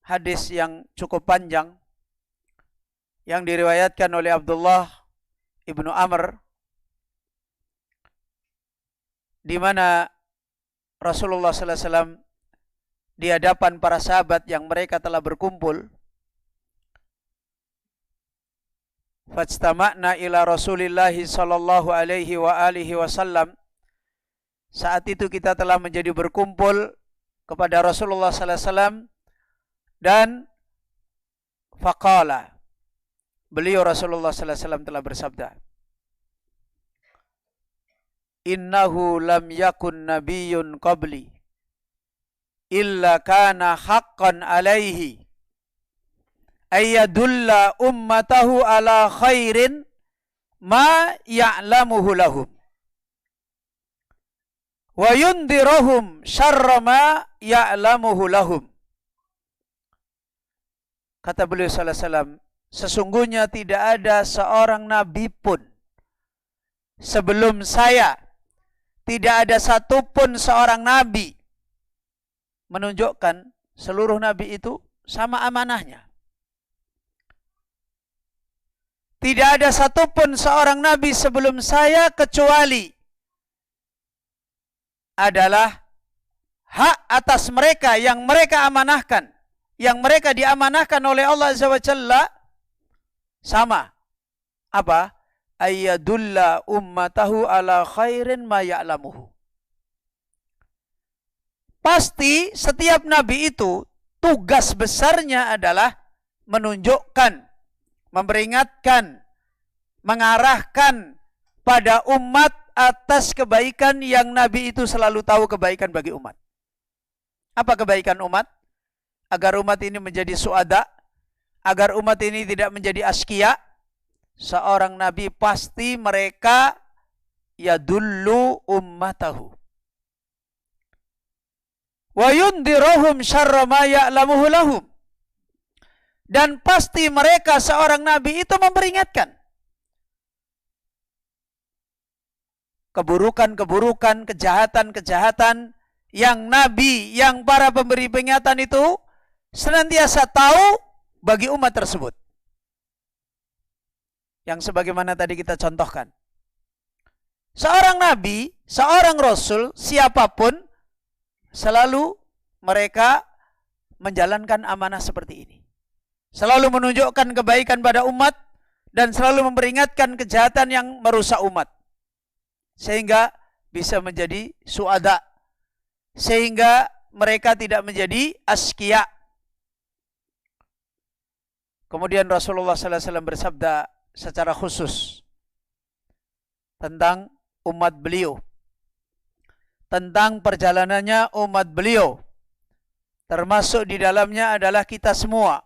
hadis yang cukup panjang yang diriwayatkan oleh Abdullah ibnu Amr, di mana Rasulullah sallallahu alaihi wasallam di hadapan para sahabat yang mereka telah berkumpul, fajtama'na ila Rasulillah sallallahu alaihi wa alihi wasallam. Saat itu kita telah menjadi berkumpul kepada Rasulullah sallallahu alaihi wasallam, dan faqala, beliau Rasulullah sallallahu alaihi wasallam telah bersabda, innahu lam yakun nabiyyun qabli illa kana haqqan alaihi ayyadulla ummatahu ala khairin ma ya'lamuhu lahum wa yundhiruhum syarra ma ya'lamuhu lahum. Kata beliau sallallahu alaihi wasallam, sesungguhnya tidak ada seorang nabi pun sebelum saya, tidak ada satupun seorang nabi, menunjukkan seluruh nabi itu sama amanahnya. Tidak ada satupun seorang nabi sebelum saya kecuali adalah hak atas mereka yang mereka amanahkan, yang mereka diamanahkan oleh Allah Azza wa Jalla, sama. Apa? Ayyadulla ummatahu ala khairin ma ya'lamuhu. Pasti setiap nabi itu tugas besarnya adalah menunjukkan, memperingatkan, mengarahkan pada umat atas kebaikan yang nabi itu selalu tahu kebaikan bagi umat. Apa kebaikan umat? Agar umat ini menjadi suada, agar umat ini tidak menjadi askia. Seorang nabi pasti mereka yadullu ummatahu wa yundhiruhum syarra ma ya'lamuhu lahum, dan pasti mereka seorang nabi itu memperingatkan keburukan-keburukan, kejahatan-kejahatan yang nabi, yang para pemberi peringatan itu senantiasa tahu bagi umat tersebut. Yang sebagaimana tadi kita contohkan. Seorang nabi, seorang rasul, siapapun, selalu mereka menjalankan amanah seperti ini. Selalu menunjukkan kebaikan pada umat dan selalu memperingatkan kejahatan yang merusak umat. Sehingga bisa menjadi suada. Sehingga mereka tidak menjadi askia. Kemudian Rasulullah sallallahu alaihi wasallam bersabda secara khusus tentang umat beliau, tentang perjalanannya umat beliau, termasuk di dalamnya adalah kita semua.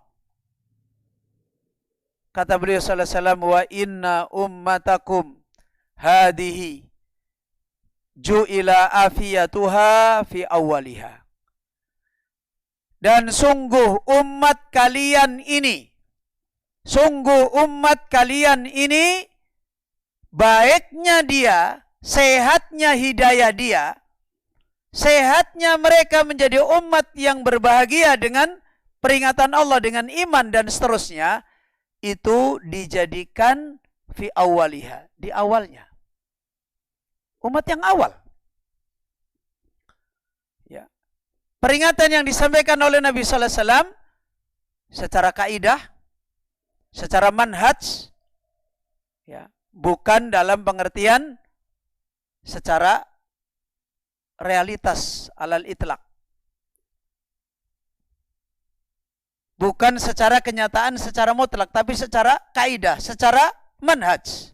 Kata beliau sallallahu alaihi wasallam, wa inna ummatakum hadihi ju'ila afiyatuha fi awwaliha. Dan sungguh umat kalian ini, baiknya dia, sehatnya hidayah dia, sehatnya mereka menjadi umat yang berbahagia dengan peringatan Allah, dengan iman dan seterusnya, itu dijadikan fi awwaliha, di awalnya. Umat yang awal. Ya. Peringatan yang disampaikan oleh Nabi sallallahu alaihi wasallam secara kaidah, secara manhaj, ya, bukan dalam pengertian secara realitas alal itlaq. Bukan secara kenyataan, secara mutlak, tapi secara kaidah, secara manhaj.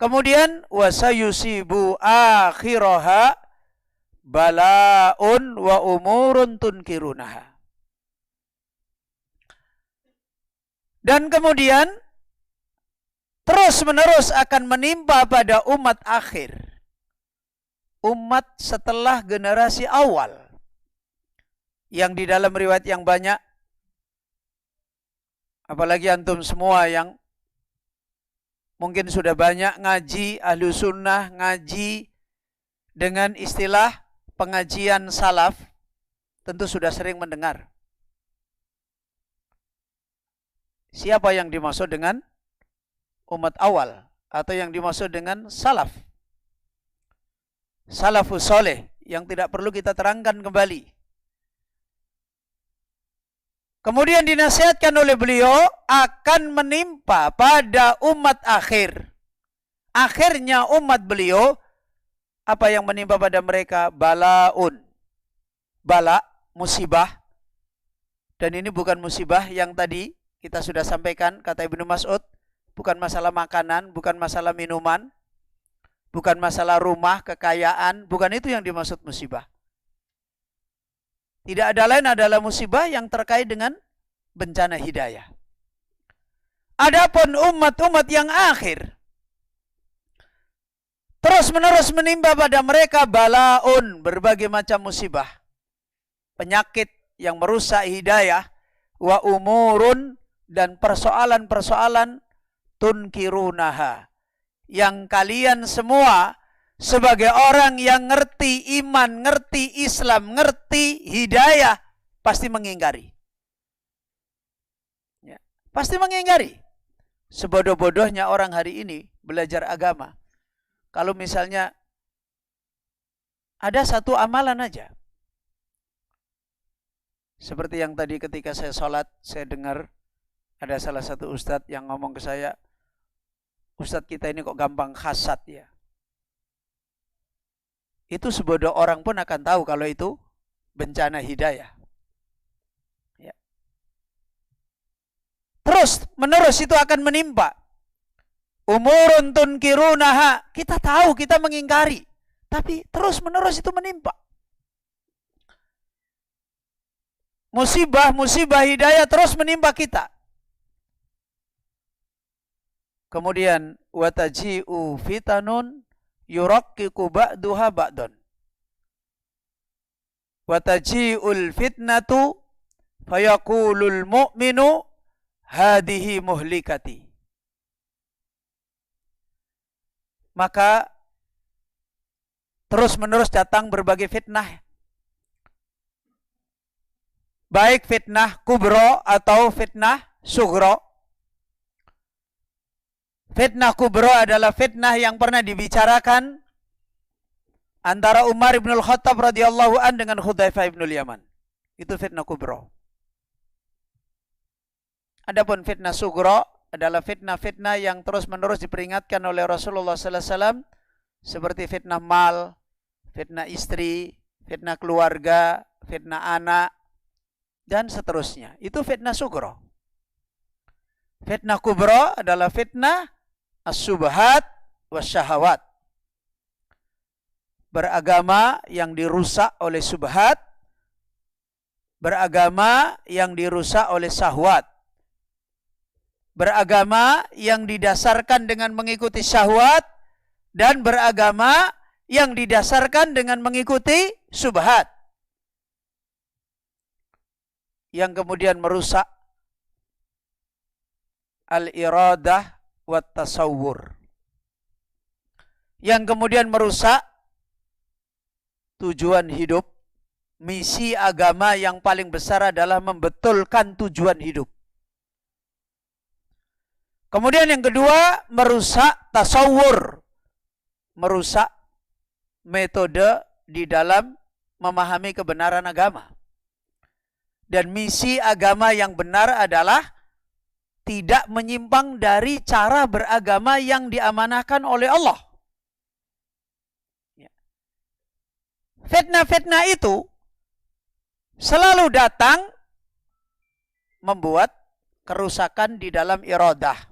Kemudian wasayusibu akhiraha balaun wa umurun tunkirunaha. Dan kemudian terus-menerus akan menimpa pada umat akhir, umat setelah generasi awal, yang di dalam riwayat yang banyak, apalagi antum semua yang mungkin sudah banyak ngaji ahlu sunnah, ngaji dengan istilah pengajian salaf, tentu sudah sering mendengar. Siapa yang dimaksud dengan umat awal atau yang dimaksud dengan salaf? Salafus soleh yang tidak perlu kita terangkan kembali. Kemudian dinasihatkan oleh beliau akan menimpa pada umat akhir. Akhirnya umat beliau, apa yang menimpa pada mereka? Balaun. Bala, musibah. Dan ini bukan musibah yang tadi kita sudah sampaikan, kata Ibnu Mas'ud. Bukan masalah makanan, bukan masalah minuman, bukan masalah rumah, kekayaan. Bukan itu yang dimaksud musibah. Tidak ada lain adalah musibah yang terkait dengan bencana hidayah. Adapun umat-umat yang akhir, terus-menerus menimpa pada mereka balaun, berbagai macam musibah, penyakit yang merusak hidayah, wa umurun, dan persoalan-persoalan tunkirunaha, yang kalian semua sebagai orang yang ngerti iman, ngerti Islam, ngerti hidayah, pasti mengingkari. Ya, pasti mengingkari. Sebodoh-bodohnya orang hari ini belajar agama, kalau misalnya ada satu amalan aja, seperti yang tadi ketika saya sholat, saya dengar ada salah satu ustadz yang ngomong ke saya, ustadz kita ini kok gampang hasad ya. Itu sebodoh orang pun akan tahu kalau itu bencana hidayah. Ya. Terus menerus itu akan menimpa. Umurun tunkirunaha, kita tahu, kita mengingkari, tapi terus menerus itu menimpa. Musibah hidayah terus menimpa kita. Kemudian wataji'u fitanun yurakkiku ba'duha ba'dun. Wataji'ul fitnatu fayaqulul mu'minu hadihi muhlikati. Maka terus menerus datang berbagai fitnah. Baik fitnah kubro atau fitnah sugro. Fitnah kubro adalah fitnah yang pernah dibicarakan antara Umar ibn al-Khattab radhiyallahu an dengan Hudzaifah ibn al-Yaman. Itu fitnah kubro. Adapun fitnah sugro adalah fitnah-fitnah yang terus-menerus diperingatkan oleh Rasulullah sallallahu alaihi wasallam, seperti fitnah mal, fitnah istri, fitnah keluarga, fitnah anak, dan seterusnya. Itu fitnah sugro. Fitnah kubra adalah fitnah as-subhat wasyahawat. Beragama yang dirusak oleh subhat, beragama yang dirusak oleh syahwat. Beragama yang didasarkan dengan mengikuti syahwat dan beragama yang didasarkan dengan mengikuti subhat. Yang kemudian merusak al-iradah wat tasawwur. Yang kemudian merusak tujuan hidup. Misi agama yang paling besar adalah membetulkan tujuan hidup. Kemudian yang kedua, merusak tasawwur. Merusak metode di dalam memahami kebenaran agama. Dan misi agama yang benar adalah tidak menyimpang dari cara beragama yang diamanahkan oleh Allah. Fitnah-fitnah itu selalu datang membuat kerusakan di dalam iradah.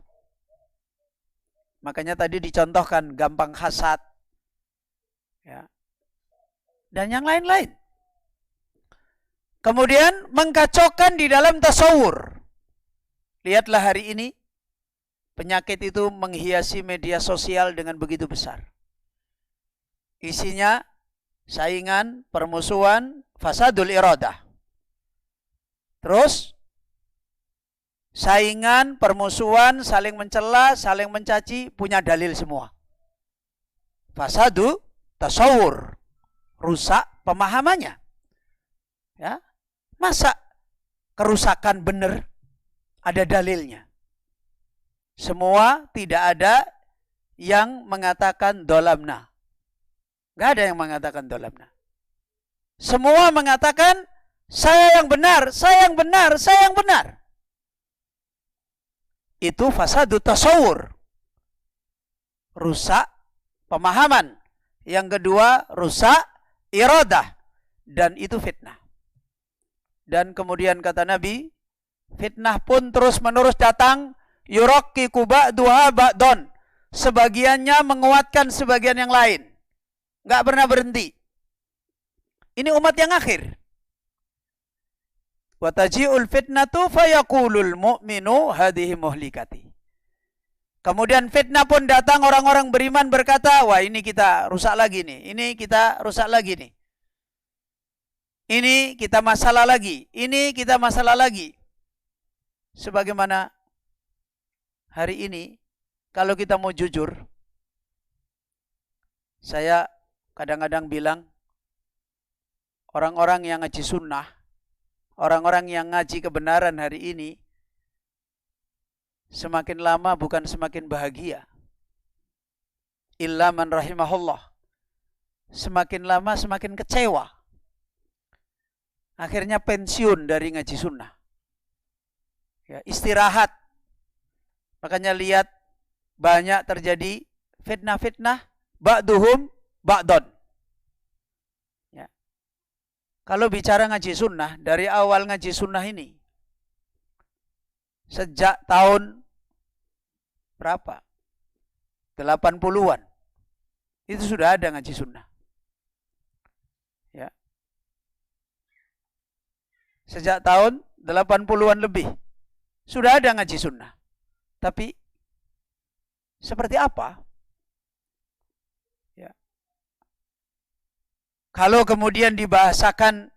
Makanya tadi dicontohkan gampang hasad, ya, dan yang lain-lain. Kemudian mengkacaukan di dalam tasawur. Lihatlah hari ini penyakit itu menghiasi media sosial dengan begitu besar. Isinya saingan, permusuhan, fasadul iradah. Terus saingan, permusuhan, saling mencela, saling mencaci, punya dalil semua. Fasadu tasawur, rusak pemahamannya. Ya, masa kerusakan benar ada dalilnya? Semua tidak ada yang mengatakan dolamna. Gak ada yang mengatakan dolamna. Semua mengatakan saya yang benar, saya yang benar, saya yang benar. Itu fasadu tasawur. Rusak pemahaman. Yang kedua, rusak iradah. Dan itu fitnah. Dan kemudian kata Nabi, fitnah pun terus-menerus datang. Yurakkiku ba'duha ba'don. Sebagiannya menguatkan sebagian yang lain. Gak pernah berhenti. Ini umat yang akhir. Wa taji'ul fitnatu fayaqulul mu'minu hadhihi muhlikati. Kemudian fitnah pun datang, orang-orang beriman berkata, wah ini kita rusak lagi nih. Ini kita rusak lagi nih. Ini kita masalah lagi. Ini kita masalah lagi. Sebagaimana hari ini, kalau kita mau jujur, saya kadang-kadang bilang, orang-orang yang ngaji sunnah, orang-orang yang ngaji kebenaran hari ini, semakin lama bukan semakin bahagia. Illa man rahimahullah. Semakin lama semakin kecewa. Akhirnya pensiun dari ngaji sunnah. Ya, istirahat. Makanya lihat banyak terjadi fitnah-fitnah. Ba'duhum ba'don. Ya. Kalau bicara ngaji sunnah, dari awal ngaji sunnah ini, sejak tahun berapa? 80-an. Itu sudah ada ngaji sunnah. Ya. Sejak tahun 80-an lebih. Sudah ada ngaji sunnah. Tapi seperti apa? Ya. Kalau kemudian dibahasakan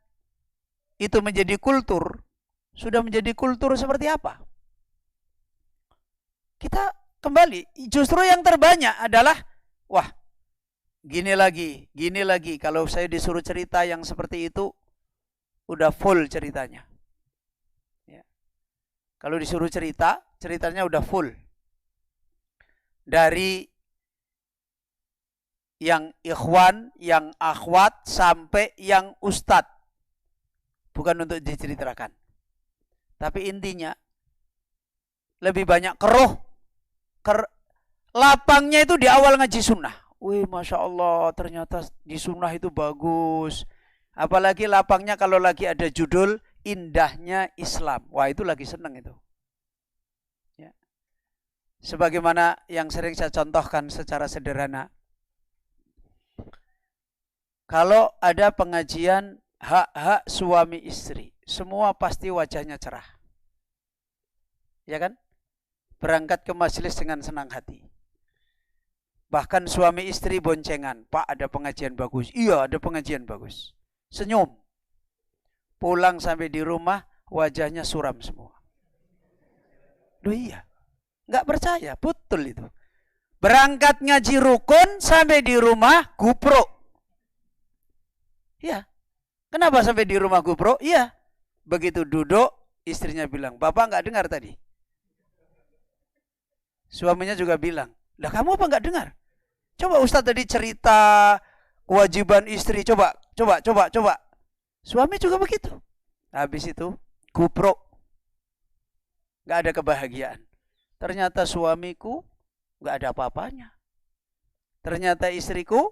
itu menjadi kultur, sudah menjadi kultur seperti apa? Kita kembali, justru yang terbanyak adalah, wah, gini lagi. Kalau saya disuruh cerita yang seperti itu, udah full ceritanya. Ya. Kalau disuruh cerita, ceritanya udah full. Dari yang ikhwan, yang akhwat, sampai yang ustadz. Bukan untuk diceritakan. Tapi intinya, lebih banyak keruh. Lapangnya itu di awal ngaji sunnah. Wih, Masya Allah, ternyata di sunnah itu bagus. Apalagi lapangnya kalau lagi ada judul, indahnya Islam. Wah, itu lagi seneng itu. Ya. Sebagaimana yang sering saya contohkan secara sederhana. Kalau ada pengajian hak-hak suami istri, semua pasti wajahnya cerah. Ya kan? Berangkat ke majelis dengan senang hati. Bahkan suami istri boncengan. Pak, ada pengajian bagus. Iya, ada pengajian bagus. Senyum. Pulang sampai di rumah, wajahnya suram semua. Loh iya. Nggak percaya, betul itu. Berangkat ngaji rukun, sampai di rumah, gupro. Iya. Kenapa sampai di rumah gupro? Iya. Begitu duduk, istrinya bilang, Bapak nggak dengar tadi? Suaminya juga bilang, lah kamu apa nggak dengar? Coba Ustadz tadi cerita kewajiban istri, coba. Suami juga begitu. Habis itu, gupro. Nggak ada kebahagiaan. Ternyata suamiku nggak ada apa-apanya. Ternyata istriku,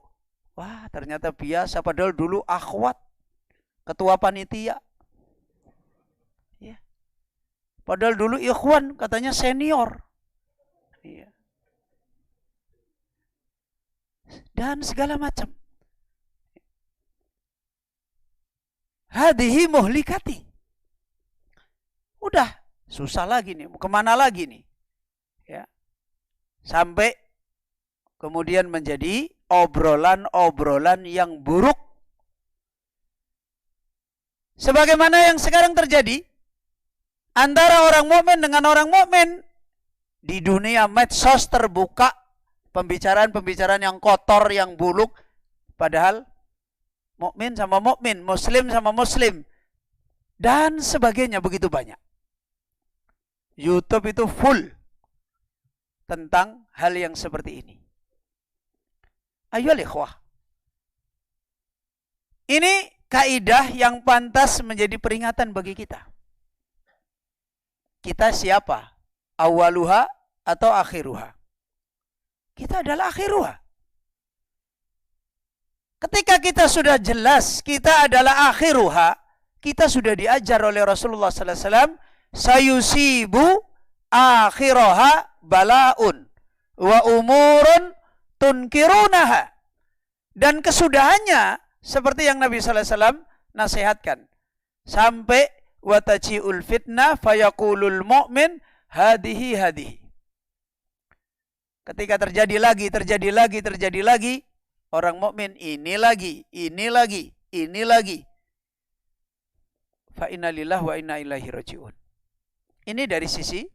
wah ternyata biasa. Padahal dulu akhwat, ketua panitia. Ya. Padahal dulu ikhwan, katanya senior. Ya. Dan segala macam. Hadihi muhlikati. Udah, susah lagi nih. Kemana lagi nih? Ya. Sampai kemudian menjadi obrolan-obrolan yang buruk. Sebagaimana yang sekarang terjadi antara orang mukmin dengan orang mukmin di dunia medsos terbuka, pembicaraan-pembicaraan yang kotor, yang buluk, padahal mukmin sama mukmin, muslim sama muslim, dan sebagainya begitu banyak. YouTube itu full tentang hal yang seperti ini. Ayo ikhwah. Ini kaidah yang pantas menjadi peringatan bagi kita. Kita siapa? Awaluha atau akhiruha? Kita adalah akhiruha. Ketika kita sudah jelas kita adalah akhiruha, kita sudah diajar oleh Rasulullah sallallahu alaihi wasallam, sayusibu akhiraha balaun wa umurun tunkirunaha. Dan kesudahannya seperti yang Nabi sallallahu alaihi wasallam nasihatkan, sampai watajiul fitnah fayaqulul mu'min hadihi. Ketika terjadi lagi, orang mukmin ini lagi. Fa inna lillahi wa inna ilaihi raji'un. Ini dari sisi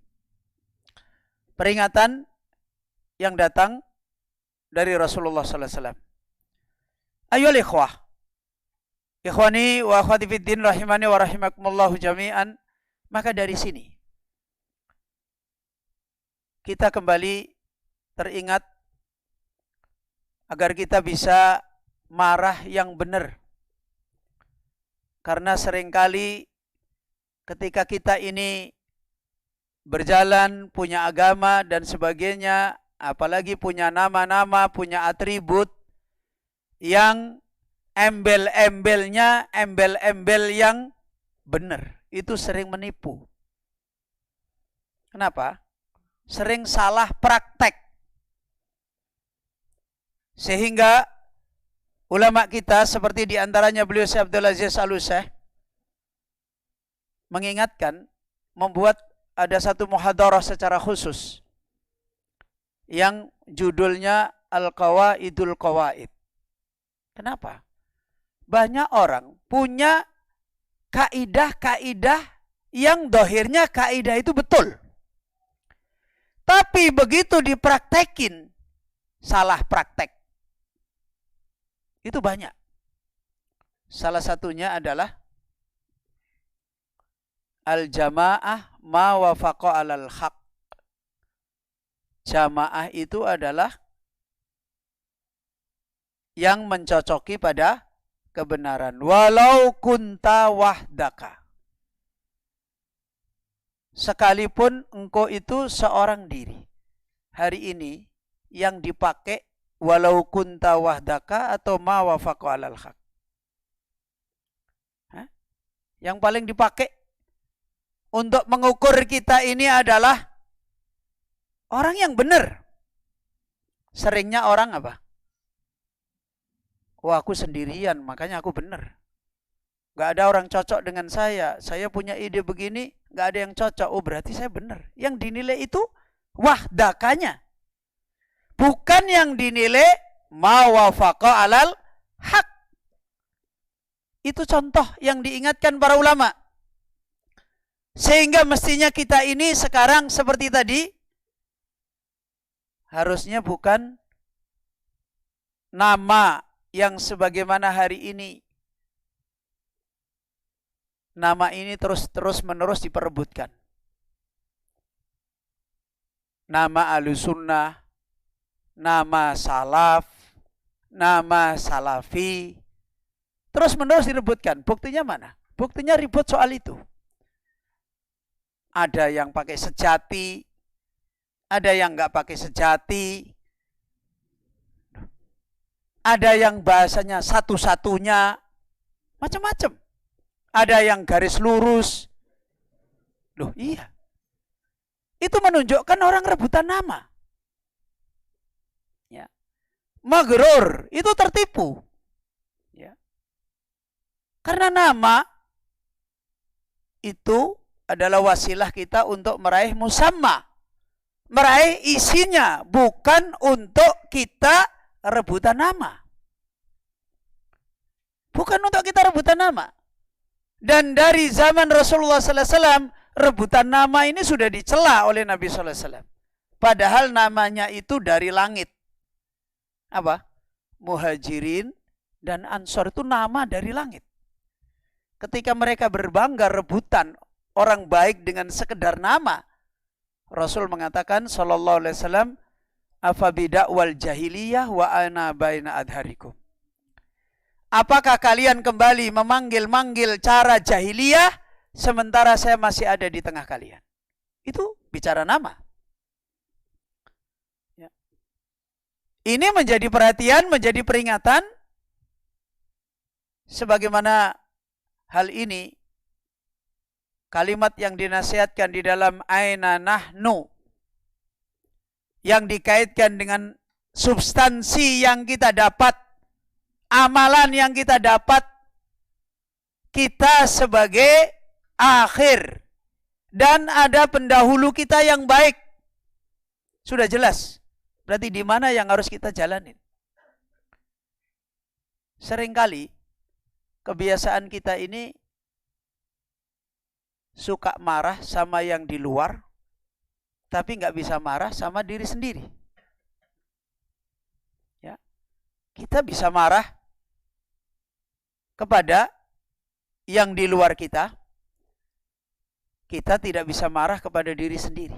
peringatan yang datang dari Rasulullah sallallahu alaihi wasallam. Ayyuhal ikhwah. Ikhwani wa akhwati fiddin rahimani wa rahimakumullahu jami'an. Maka dari sini kita kembali teringat agar kita bisa marah yang benar. Karena seringkali ketika kita ini berjalan, punya agama dan sebagainya, apalagi punya nama-nama, punya atribut yang embel-embelnya, embel-embel yang benar, itu sering menipu. Kenapa? Sering salah praktek. Sehingga ulama kita seperti diantaranya beliau Syekh Abdul Aziz Al-Utsaiz mengingatkan, membuat ada satu muhadarah secara khusus yang judulnya Al-Qawaidul Qawaid. Kenapa? Banyak orang punya kaidah-kaidah yang dohirnya kaidah itu betul. Tapi begitu dipraktekin, salah praktek. Itu banyak. Salah satunya adalah al-jamaah ma wafaqa alal haq. Jamaah itu adalah yang mencocoki pada kebenaran. Walau kunta wahdaka. Sekalipun engkau itu seorang diri. Hari ini yang dipakai walau kunta wahdaka atau ma wafaqa alal haq. Yang paling dipakai untuk mengukur kita ini adalah Orang yang benar. Seringnya orang apa? Wah, aku sendirian, makanya aku benar. Gak ada orang cocok dengan saya. Saya punya ide begini, gak ada yang cocok. Oh, berarti saya benar. Yang dinilai itu wahdakanya. Bukan yang dinilai mawafaqa alal haq. Itu contoh yang diingatkan para ulama. Sehingga mestinya kita ini sekarang seperti tadi, harusnya bukan nama yang sebagaimana hari ini. Nama ini terus menerus diperebutkan. Nama Ahlussunnah, nama salaf, nama salafi, terus menerus direbutkan. Buktinya mana? Buktinya ribut soal itu. Ada yang pakai sejati, ada yang nggak pakai sejati, ada yang bahasanya satu-satunya, macam-macam. Ada yang garis lurus. Loh iya. Itu menunjukkan orang rebutan nama. Ya. Maghrur, itu tertipu. Ya. Karena nama itu adalah wasilah kita untuk meraih musamma. Meraih isinya, bukan untuk kita rebutan nama. Bukan untuk kita rebutan nama. Dan dari zaman Rasulullah SAW, rebutan nama ini sudah dicela oleh Nabi SAW. Padahal namanya itu dari langit. Apa? Muhajirin dan Ansor itu nama dari langit. Ketika mereka berbangga rebutan orang baik dengan sekedar nama, Rasul mengatakan sallallahu alaihi wasallam, afabida wal jahiliyah wa ana baina adharikum. Apakah kalian kembali memanggil-manggil cara jahiliyah sementara saya masih ada di tengah kalian? Itu bicara nama. Ya. Ini menjadi perhatian, menjadi peringatan. Sebagaimana hal ini, kalimat yang dinasihatkan di dalam aina nahnu, yang dikaitkan dengan substansi yang kita dapat, amalan yang kita dapat, kita sebagai akhir, dan ada pendahulu kita yang baik. Sudah jelas. Berarti di mana yang harus kita jalanin? Seringkali kebiasaan kita ini suka marah sama yang di luar, tapi nggak bisa marah sama diri sendiri. Ya, kita bisa marah kepada yang di luar kita, kita tidak bisa marah kepada diri sendiri.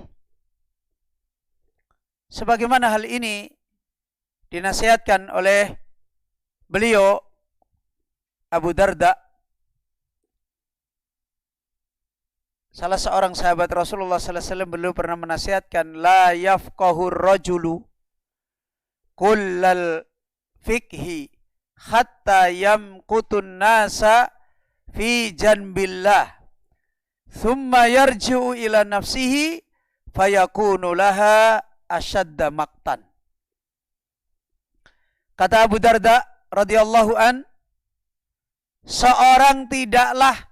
Sebagaimana hal ini dinasihatkan oleh beliau Abu Darda, salah seorang sahabat Rasulullah sallallahu alaihi wasallam, beliau pernah menasihatkan, la yafqahur rajulu kullal fikhi hatta yamqutun nasa fi janbillah thumma yarji'u ila nafsihi fayakunu laha asyadda maqtan. Kata Abu Darda radhiyallahu an, seorang tidaklah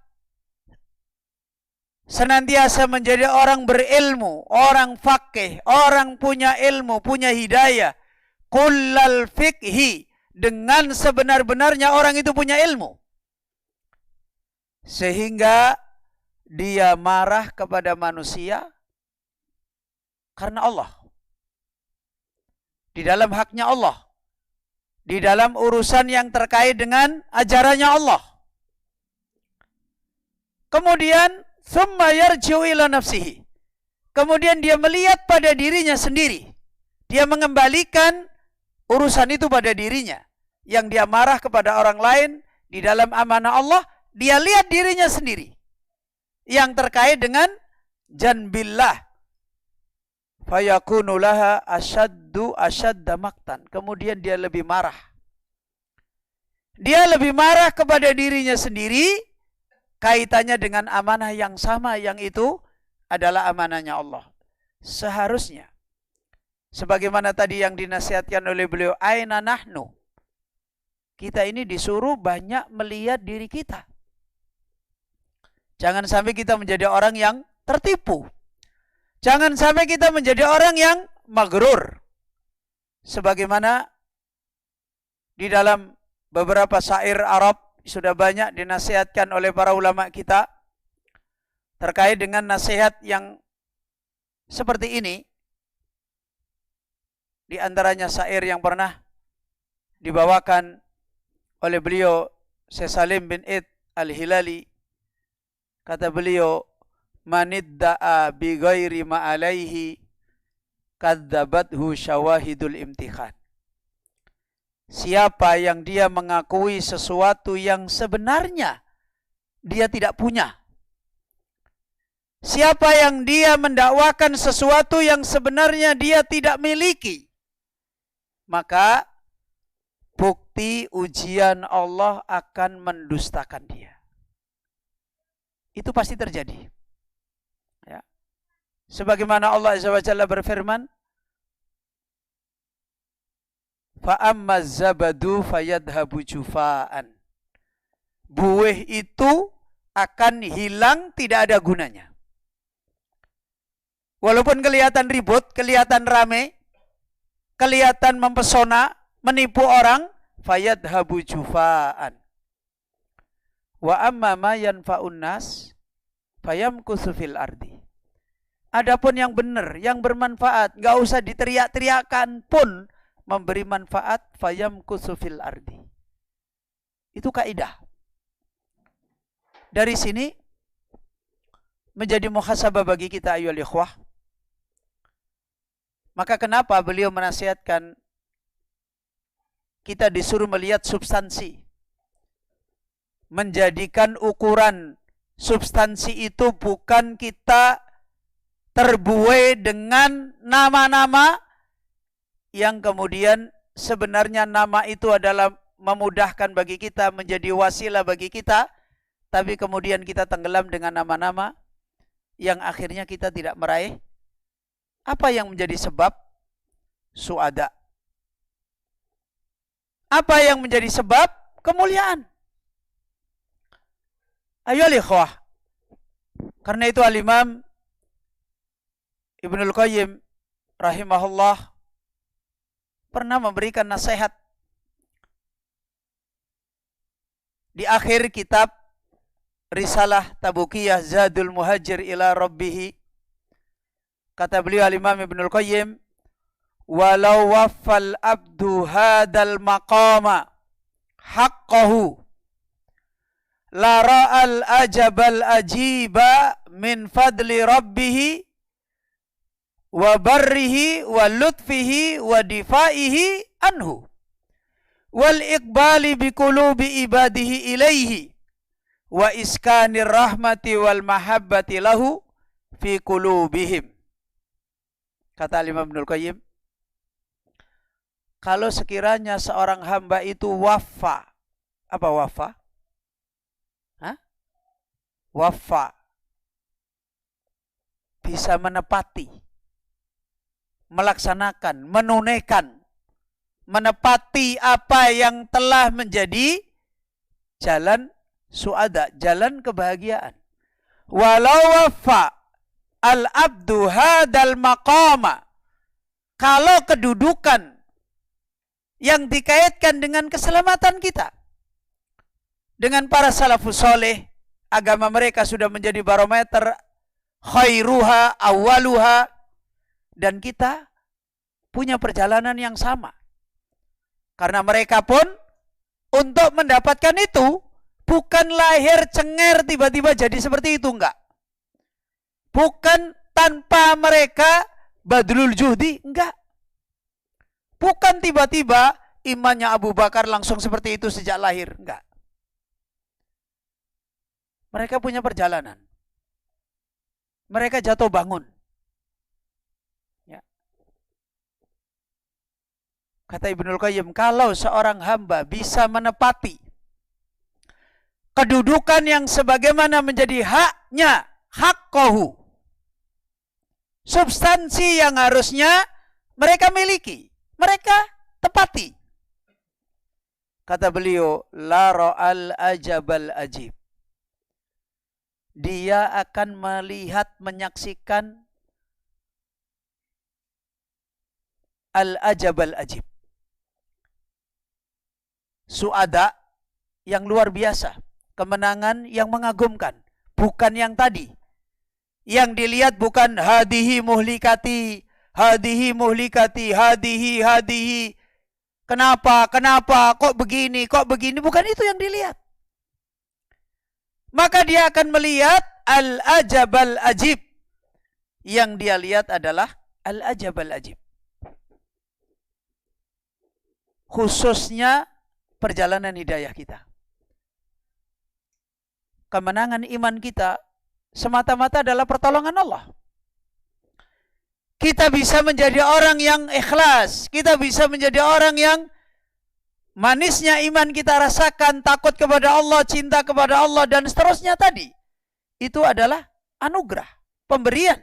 senantiasa menjadi orang berilmu, orang faqih, orang punya ilmu, punya hidayah, kullal fikhi, dengan sebenar-benarnya orang itu punya ilmu, sehingga dia marah kepada manusia karena Allah, di dalam haknya Allah, di dalam urusan yang terkait dengan ajarannya Allah. Kemudian thumma yarji'u ila nafsihi, kemudian dia melihat pada dirinya sendiri, dia mengembalikan urusan itu pada dirinya. Yang dia marah kepada orang lain di dalam amanah Allah, dia lihat dirinya sendiri yang terkait dengan janbillah, fayakunu laha asyadda maqtan. Kemudian dia lebih marah. Dia lebih marah kepada dirinya sendiri kaitannya dengan amanah yang sama, yang itu adalah amanahnya Allah. Seharusnya Sebagaimana tadi yang dinasihatkan oleh beliau, aina nahnu. Kita ini disuruh banyak melihat diri kita. Jangan sampai kita menjadi orang yang tertipu. Jangan sampai kita menjadi orang yang maghrur. Sebagaimana di dalam beberapa syair Arab sudah banyak dinasihatkan oleh para ulama kita terkait dengan nasihat yang seperti ini. Di antaranya syair yang pernah dibawakan oleh beliau Syekh Salim bin Id Al-Hilali. Kata beliau, manidda'a bi ghairi ma alaihi kadzabathu syawahidul imtihan. Siapa yang dia mengakui sesuatu yang sebenarnya dia tidak punya. Siapa yang dia mendakwakan sesuatu yang sebenarnya dia tidak miliki, maka bukti ujian Allah akan mendustakan dia. Itu pasti terjadi. Ya. Sebagaimana Allah Azza wa Jalla berfirman, فَأَمَّا الزَّبَدُ فَيَدْهَبُ جُفَاءً. Buih itu akan hilang, tidak ada gunanya. Walaupun kelihatan ribut, kelihatan rame, kelihatan mempesona, menipu orang, fayadhabu jufaan. Wa amma ma yanfa'un nas fayamkusu fil ardi. Adapun yang benar, yang bermanfaat, enggak usah diteriak-teriakan pun memberi manfaat, fayamkusu fil ardi. Itu kaidah. Dari sini menjadi muhasabah bagi kita ayyuhal ikhwah. Maka kenapa beliau menasihatkan kita disuruh melihat substansi. Menjadikan ukuran substansi itu bukan kita terbuai dengan nama-nama yang kemudian sebenarnya nama itu adalah memudahkan bagi kita, menjadi wasilah bagi kita, tapi kemudian kita tenggelam dengan nama-nama yang akhirnya kita tidak meraih. Apa yang menjadi sebab? Suada. Apa yang menjadi sebab? Kemuliaan. Ayolah ikhwah. Karena itu Al-Imam Ibnul Qayyim rahimahullah pernah memberikan nasihat di akhir kitab Risalah Tabukiyah Zadul Muhajir ila Rabbih. Kata beliau Al-Imam Ibnul Qayyim, walau waffal abdu hadal maqama haqqahu la ra'al ajabal ajiba min fadli rabbih wa barrihi wa lutfihi wa difaihi anhu wal iqbali bi qulubi ibadihi ilaihi wa iskanir rahmati wal mahabbati lahu fi qulubihim. Kata Imam Ibnul Qayyim, kalau sekiranya seorang hamba itu wafa, apa wafa? Wafa, bisa menepati, melaksanakan, menunaikan, menepati apa yang telah menjadi jalan suada, jalan kebahagiaan. Walau wafa al-abdu hadal maqama, kalau kedudukan yang dikaitkan dengan keselamatan kita, dengan para salafus soleh, agama mereka sudah menjadi barometer khairuha awaluha, dan kita punya perjalanan yang sama. Karena mereka pun untuk mendapatkan itu bukan lahir cenger tiba-tiba jadi seperti itu, enggak. Bukan tanpa mereka badlul juhdi, enggak. Bukan tiba-tiba imannya Abu Bakar langsung seperti itu sejak lahir, enggak. Mereka punya perjalanan. Mereka jatuh bangun. Ya. Kata Ibnul Qayyim, kalau seorang hamba bisa menepati kedudukan yang sebagaimana menjadi haknya, haqqahu, substansi yang harusnya mereka miliki, mereka tepati. Kata beliau, la ra'al ajabal ajib. Dia akan melihat, menyaksikan al-ajabal ajib. Suada yang luar biasa, kemenangan yang mengagumkan, bukan yang tadi. Yang dilihat bukan hadihi muhlikati, hadihi muhlikati, hadihi. Kenapa, kok begini, bukan itu yang dilihat. Maka dia akan melihat al-ajabal ajib. Yang dia lihat adalah al-ajabal ajib. Khususnya perjalanan hidayah kita. Kemenangan iman kita semata-mata adalah pertolongan Allah. Kita bisa menjadi orang yang ikhlas. Kita bisa menjadi orang yang manisnya iman kita rasakan, takut kepada Allah, cinta kepada Allah, dan seterusnya tadi. Itu adalah anugerah, pemberian.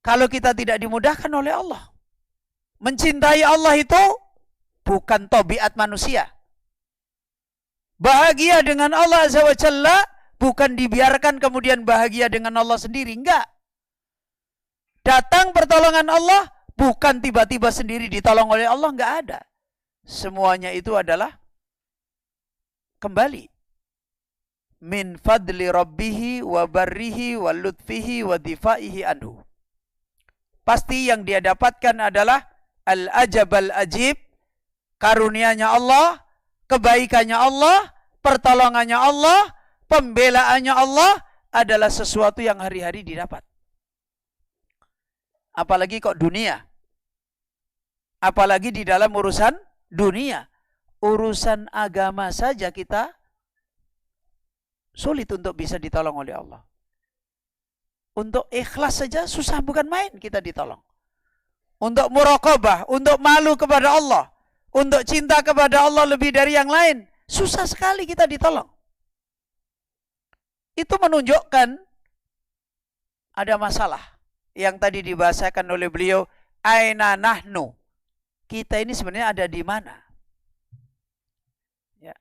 Kalau kita tidak dimudahkan oleh Allah. Mencintai Allah itu bukan tabiat manusia. Bahagia dengan Allah Azza wa Jalla bukan dibiarkan kemudian bahagia dengan Allah sendiri. Enggak. Datang pertolongan Allah bukan tiba-tiba sendiri ditolong oleh Allah. Enggak ada. Semuanya itu adalah kembali. Min fadli rabbihi wa barrihi wa lutfihi wa difaihi anhu. Pasti yang dia dapatkan adalah al-ajabal ajib. Karunianya Allah, kebaikannya Allah, pertolongannya Allah, pembelaannya Allah adalah sesuatu yang hari-hari didapat. Apalagi kok dunia. Apalagi di dalam urusan dunia. Urusan agama saja kita sulit untuk bisa ditolong oleh Allah. Untuk ikhlas saja susah, bukan main kita ditolong. Untuk muraqabah, untuk malu kepada Allah, untuk cinta kepada Allah lebih dari yang lain, susah sekali kita ditolong. Itu menunjukkan ada masalah yang tadi dibahasakan oleh beliau, aina nahnu. Kita ini sebenarnya ada di mana? Ya.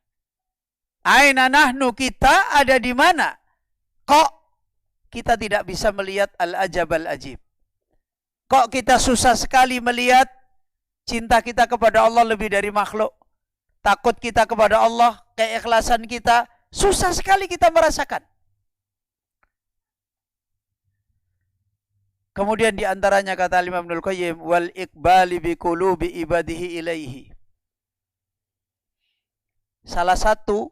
Aina nahnu, kita ada di mana? Kok kita tidak bisa melihat al-ajabal ajib? Kok kita susah sekali melihat cinta kita kepada Allah lebih dari makhluk? Takut kita kepada Allah, keikhlasan kita, susah sekali kita merasakan. Kemudian di antaranya kata Imam Ibnul Qayyim, wal iqbali bi qulubi ibadihi ilaihi. Salah satu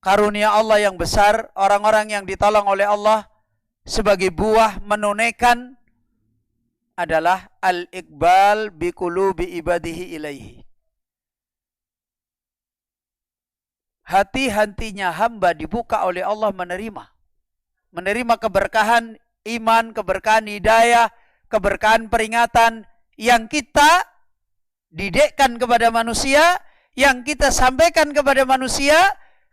karunia Allah yang besar, orang-orang yang ditolong oleh Allah sebagai buah menunaikan adalah al-iqbal bi qulubi ibadihi ilaihi. Hati-hatinya hamba dibuka oleh Allah menerima keberkahan iman, keberkahan hidayah, keberkahan peringatan yang kita didikkan kepada manusia, yang kita sampaikan kepada manusia,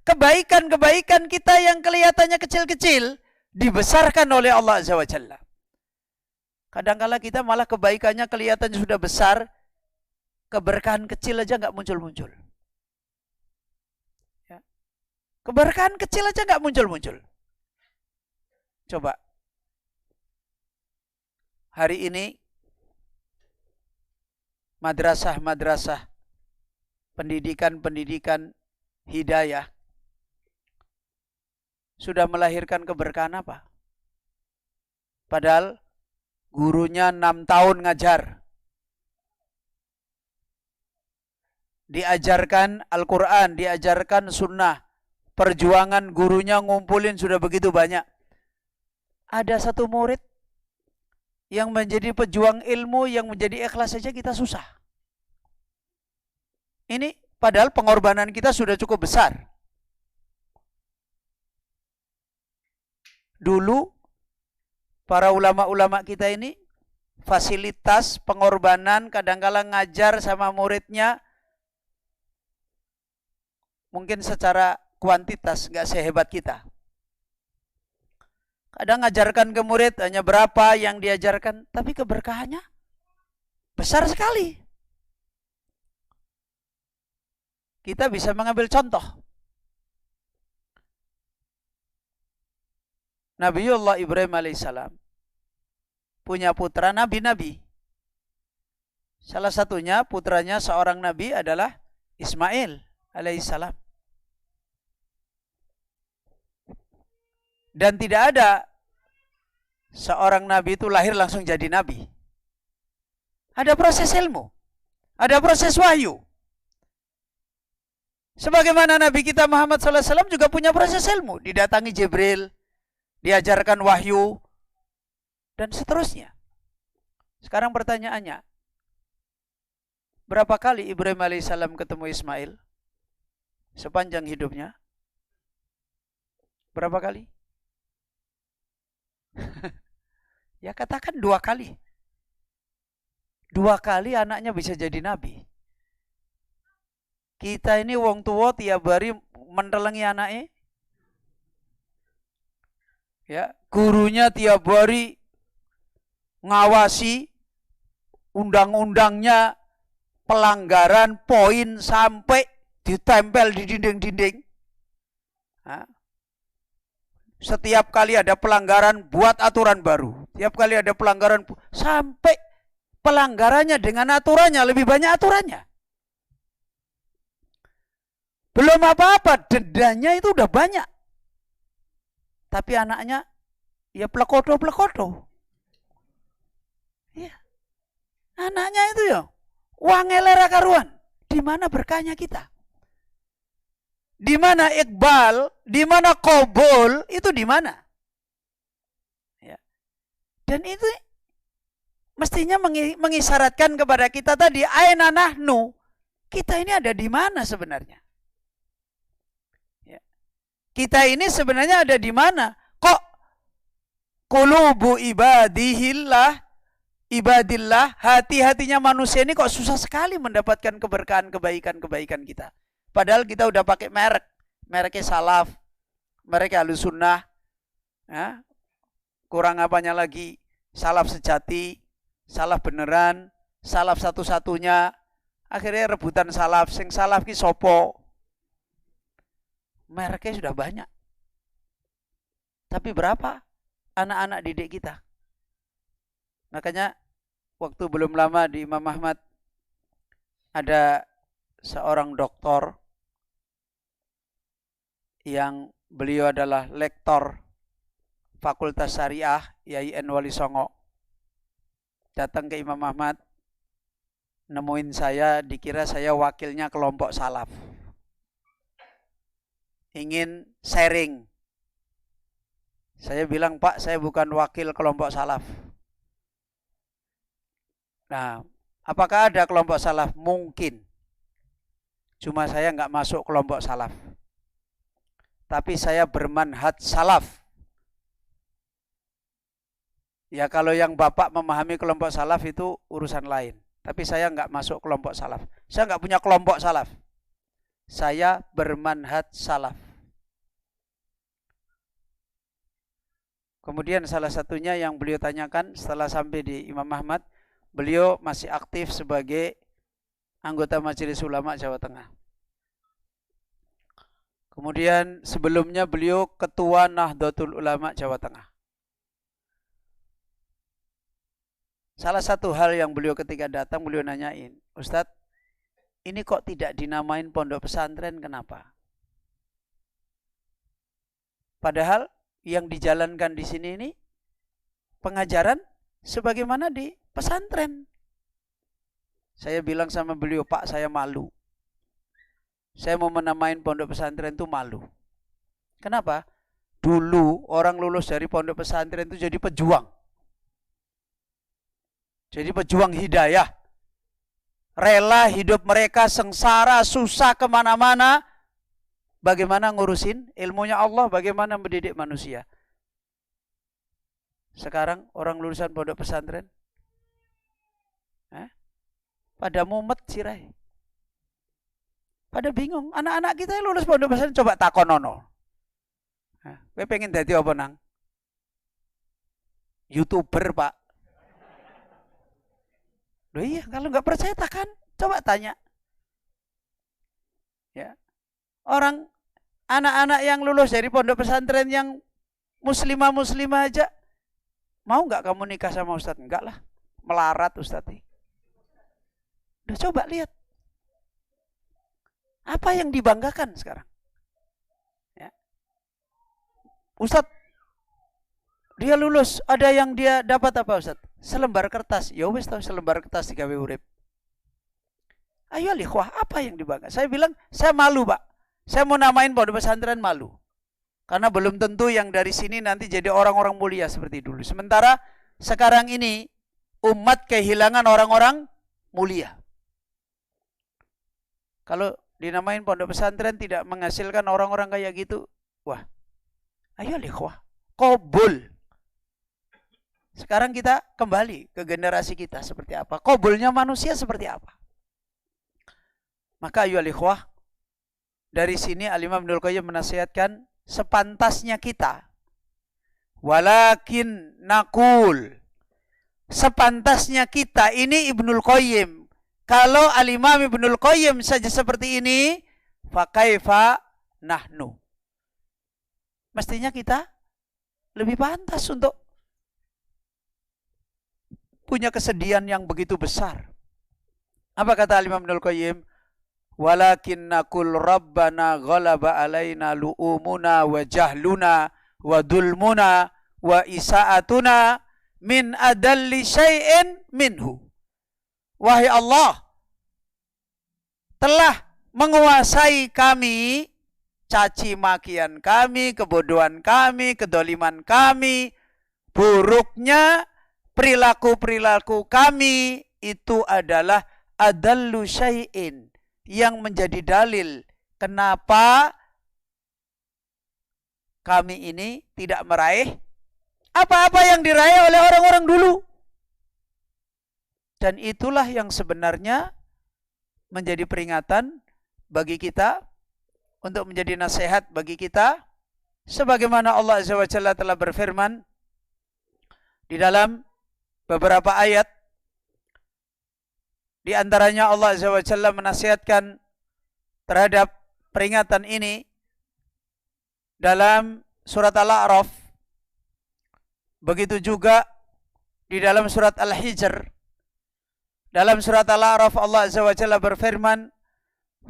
kebaikan-kebaikan kita yang kelihatannya kecil-kecil dibesarkan oleh Allah Azza wa Jalla. Kadang-kala kita malah kebaikannya kelihatannya sudah besar, keberkahan kecil aja nggak muncul-muncul. Ya. Keberkahan kecil aja nggak muncul-muncul. Coba. Hari ini madrasah-madrasah, pendidikan-pendidikan hidayah sudah melahirkan keberkahan apa? Padahal gurunya 6 tahun ngajar. Diajarkan Al-Quran, diajarkan sunnah. Perjuangan gurunya ngumpulin sudah begitu banyak. Ada satu murid yang menjadi pejuang ilmu, yang menjadi ikhlas saja kita susah. Ini padahal pengorbanan kita sudah cukup besar. Dulu para ulama-ulama kita ini fasilitas pengorbanan, kadang-kala ngajar sama muridnya mungkin secara kuantitas nggak sehebat kita. Kadang ngajarkan ke murid hanya berapa yang diajarkan, tapi keberkahannya besar sekali. Kita bisa mengambil contoh. Nabiullah Ibrahim alaihissalam punya putra nabi-nabi. Salah satunya putranya seorang nabi adalah Ismail alaihissalam. Dan tidak ada seorang nabi itu lahir langsung jadi nabi. Ada proses ilmu, ada proses wahyu. Sebagaimana Nabi kita Muhammad SAW juga punya proses ilmu. Didatangi Jibril, diajarkan wahyu, dan seterusnya. Sekarang pertanyaannya, berapa kali Ibrahim alaihissalam ketemu Ismail sepanjang hidupnya? Berapa kali? Ya katakan 2 kali. 2 kali anaknya bisa jadi nabi. Kita ini wong tua tiap hari mentelengi anaknya. Ya, gurunya tiap hari ngawasi undang-undangnya, pelanggaran poin sampai ditempel di dinding-dinding. Setiap kali ada pelanggaran buat aturan baru. Setiap kali ada pelanggaran sampai pelanggarannya dengan aturannya lebih banyak aturannya. Belum apa-apa, dendanya itu udah banyak. Tapi anaknya ya plekodo-plekodo. Ya. Anaknya itu ya wangelera karuan. Di mana berkahnya kita? Di mana Iqbal, di mana Qobul, itu di mana? Ya. Dan itu mestinya mengisyaratkan kepada kita tadi, aina nahnu. Kita ini ada di mana sebenarnya? Ya. Kita ini sebenarnya ada di mana? Kok qulubu ibadillah, hati-hatinya manusia ini kok susah sekali mendapatkan keberkahan, kebaikan kita. Padahal kita udah pakai mereknya salaf, mereknya Ahlussunnah, ya. Kurang apanya lagi, salaf sejati, salaf beneran, salaf satu-satunya. Akhirnya rebutan salaf, sing salaf ki sopo. Mereknya sudah banyak. Tapi berapa anak-anak didik kita? Makanya waktu belum lama di Imam Ahmad ada seorang doktor yang beliau adalah lektor Fakultas Syariah IAIN Wali Songo, datang ke Imam Ahmad, nemuin saya, dikira saya wakilnya kelompok salaf, ingin sharing. Saya bilang, Pak, saya bukan wakil kelompok salaf. Nah, apakah ada kelompok salaf? Mungkin. Cuma saya nggak masuk kelompok salaf. Tapi saya bermanhaj salaf. Ya kalau yang Bapak memahami kelompok salaf itu urusan lain. Tapi saya nggak masuk kelompok salaf. Saya nggak punya kelompok salaf. Saya bermanhaj salaf. Kemudian salah satunya yang beliau tanyakan setelah sampai di Imam Ahmad, beliau masih aktif sebagai anggota Majelis Ulama Jawa Tengah. Kemudian sebelumnya beliau ketua Nahdlatul Ulama Jawa Tengah. Salah satu hal yang beliau ketika datang, beliau nanyain, Ustadz, ini kok tidak dinamain pondok pesantren, kenapa? Padahal yang dijalankan di sini ini pengajaran sebagaimana di pesantren. Saya bilang sama beliau, Pak, saya malu. Saya mau menamain pondok pesantren itu malu. Kenapa? Dulu orang lulus dari pondok pesantren itu jadi pejuang. Jadi pejuang hidayah. Rela hidup mereka sengsara, susah kemana-mana. Bagaimana ngurusin ilmunya Allah, bagaimana mendidik manusia. Sekarang orang lulusan pondok pesantren pada mumet sirai. Pada bingung. Anak-anak kita yang lulus pondok pesantren coba takonono. Kowe pengen dadi apa nang? YouTuber, Pak. Loh iya, kalau nggak percaya kan, coba tanya. Ya. Orang anak-anak yang lulus dari pondok pesantren yang muslimah aja, mau nggak kamu nikah sama Ustadz? Enggak lah, melarat Ustadz. Udah coba lihat. Apa yang dibanggakan sekarang? Ya. Ustadz, dia lulus, ada yang dia dapat apa Ustadz? Selembar kertas. Ya wis tahu selembar kertas digawe urip. Ayo ikhwah, apa yang dibanggakan? Saya bilang, saya malu, Pak. Saya mau namain pondok pesantren malu. Karena belum tentu yang dari sini nanti jadi orang-orang mulia seperti dulu. Sementara sekarang ini umat kehilangan orang-orang mulia. Kalau dinamain pondok pesantren tidak menghasilkan orang-orang kayak gitu, wah, ayo ikhwah, kobul. Sekarang kita kembali ke generasi kita seperti apa. Kobulnya manusia seperti apa. Maka ayo ikhwah, dari sini Al-Imam Ibnul Qayyim menasihatkan sepantasnya kita. Walakin nakul. Sepantasnya kita, ini Ibnul Qayyim. Kalau Al-Imam Ibnul Qayyim saja seperti ini, fakaifa nahnu. Mestinya kita lebih pantas untuk punya kesedihan yang begitu besar. Apa kata Al-Imam Ibnul Qayyim? Walakin nakul rabbana ghalaba alaina lu'umuna wa jahluna wa dulmuna wa isaatuna min adalli syai'in minhu. Wahai Allah, telah menguasai kami caci makian kami, kebodohan kami, kedoliman kami, buruknya perilaku-perilaku kami, itu adalah adallu syai'in, yang menjadi dalil kenapa kami ini tidak meraih apa-apa yang diraih oleh orang-orang dulu. Dan itulah yang sebenarnya menjadi peringatan bagi kita, untuk menjadi nasihat bagi kita, sebagaimana Allah Azza wa Jalla telah berfirman di dalam beberapa ayat. Di antaranya Allah Azza wa Jalla menasihatkan terhadap peringatan ini dalam surat Al-A'raf. Begitu juga di dalam surat Al-Hijr. Dalam surat Al-A'raf Allah Azza wa Jalla berfirman,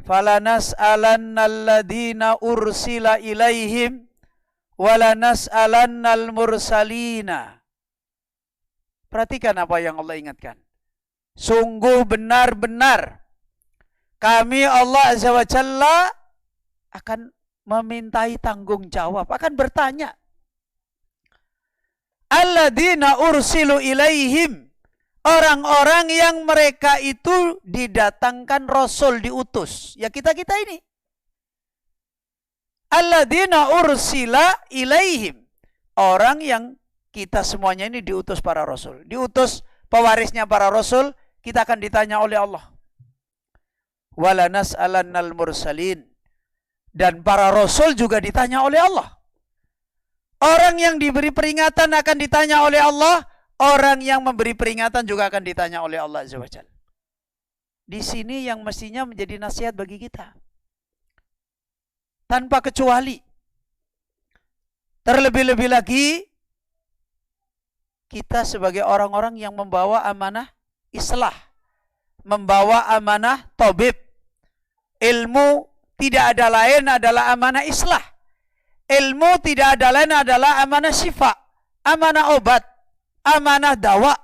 "Falanas'alannal ladzina ursila ilaihim walanas'alannal mursalina." Perhatikan apa yang Allah ingatkan. Sungguh benar-benar kami Allah Azza wa Jalla akan memintai tanggung jawab, akan bertanya. Alladzina ursilu ilaihim, orang-orang yang mereka itu didatangkan Rasul, diutus. Ya kita-kita ini. Alladzina ursila ilaihim, orang yang kita semuanya ini diutus para Rasul. Diutus pewarisnya para Rasul, kita akan ditanya oleh Allah. Walanas'alannal mursalin, dan para Rasul juga ditanya oleh Allah. Orang yang diberi peringatan akan ditanya oleh Allah, orang yang memberi peringatan juga akan ditanya oleh Allah Azza wa Jalla. Di sini yang mestinya menjadi nasihat bagi kita. Tanpa kecuali. Terlebih-lebih lagi, kita sebagai orang-orang yang membawa amanah islah, membawa amanah tabib. Ilmu tidak ada lain adalah amanah islah. Ilmu tidak ada lain adalah amanah syifa, amanah obat, amanah dawa.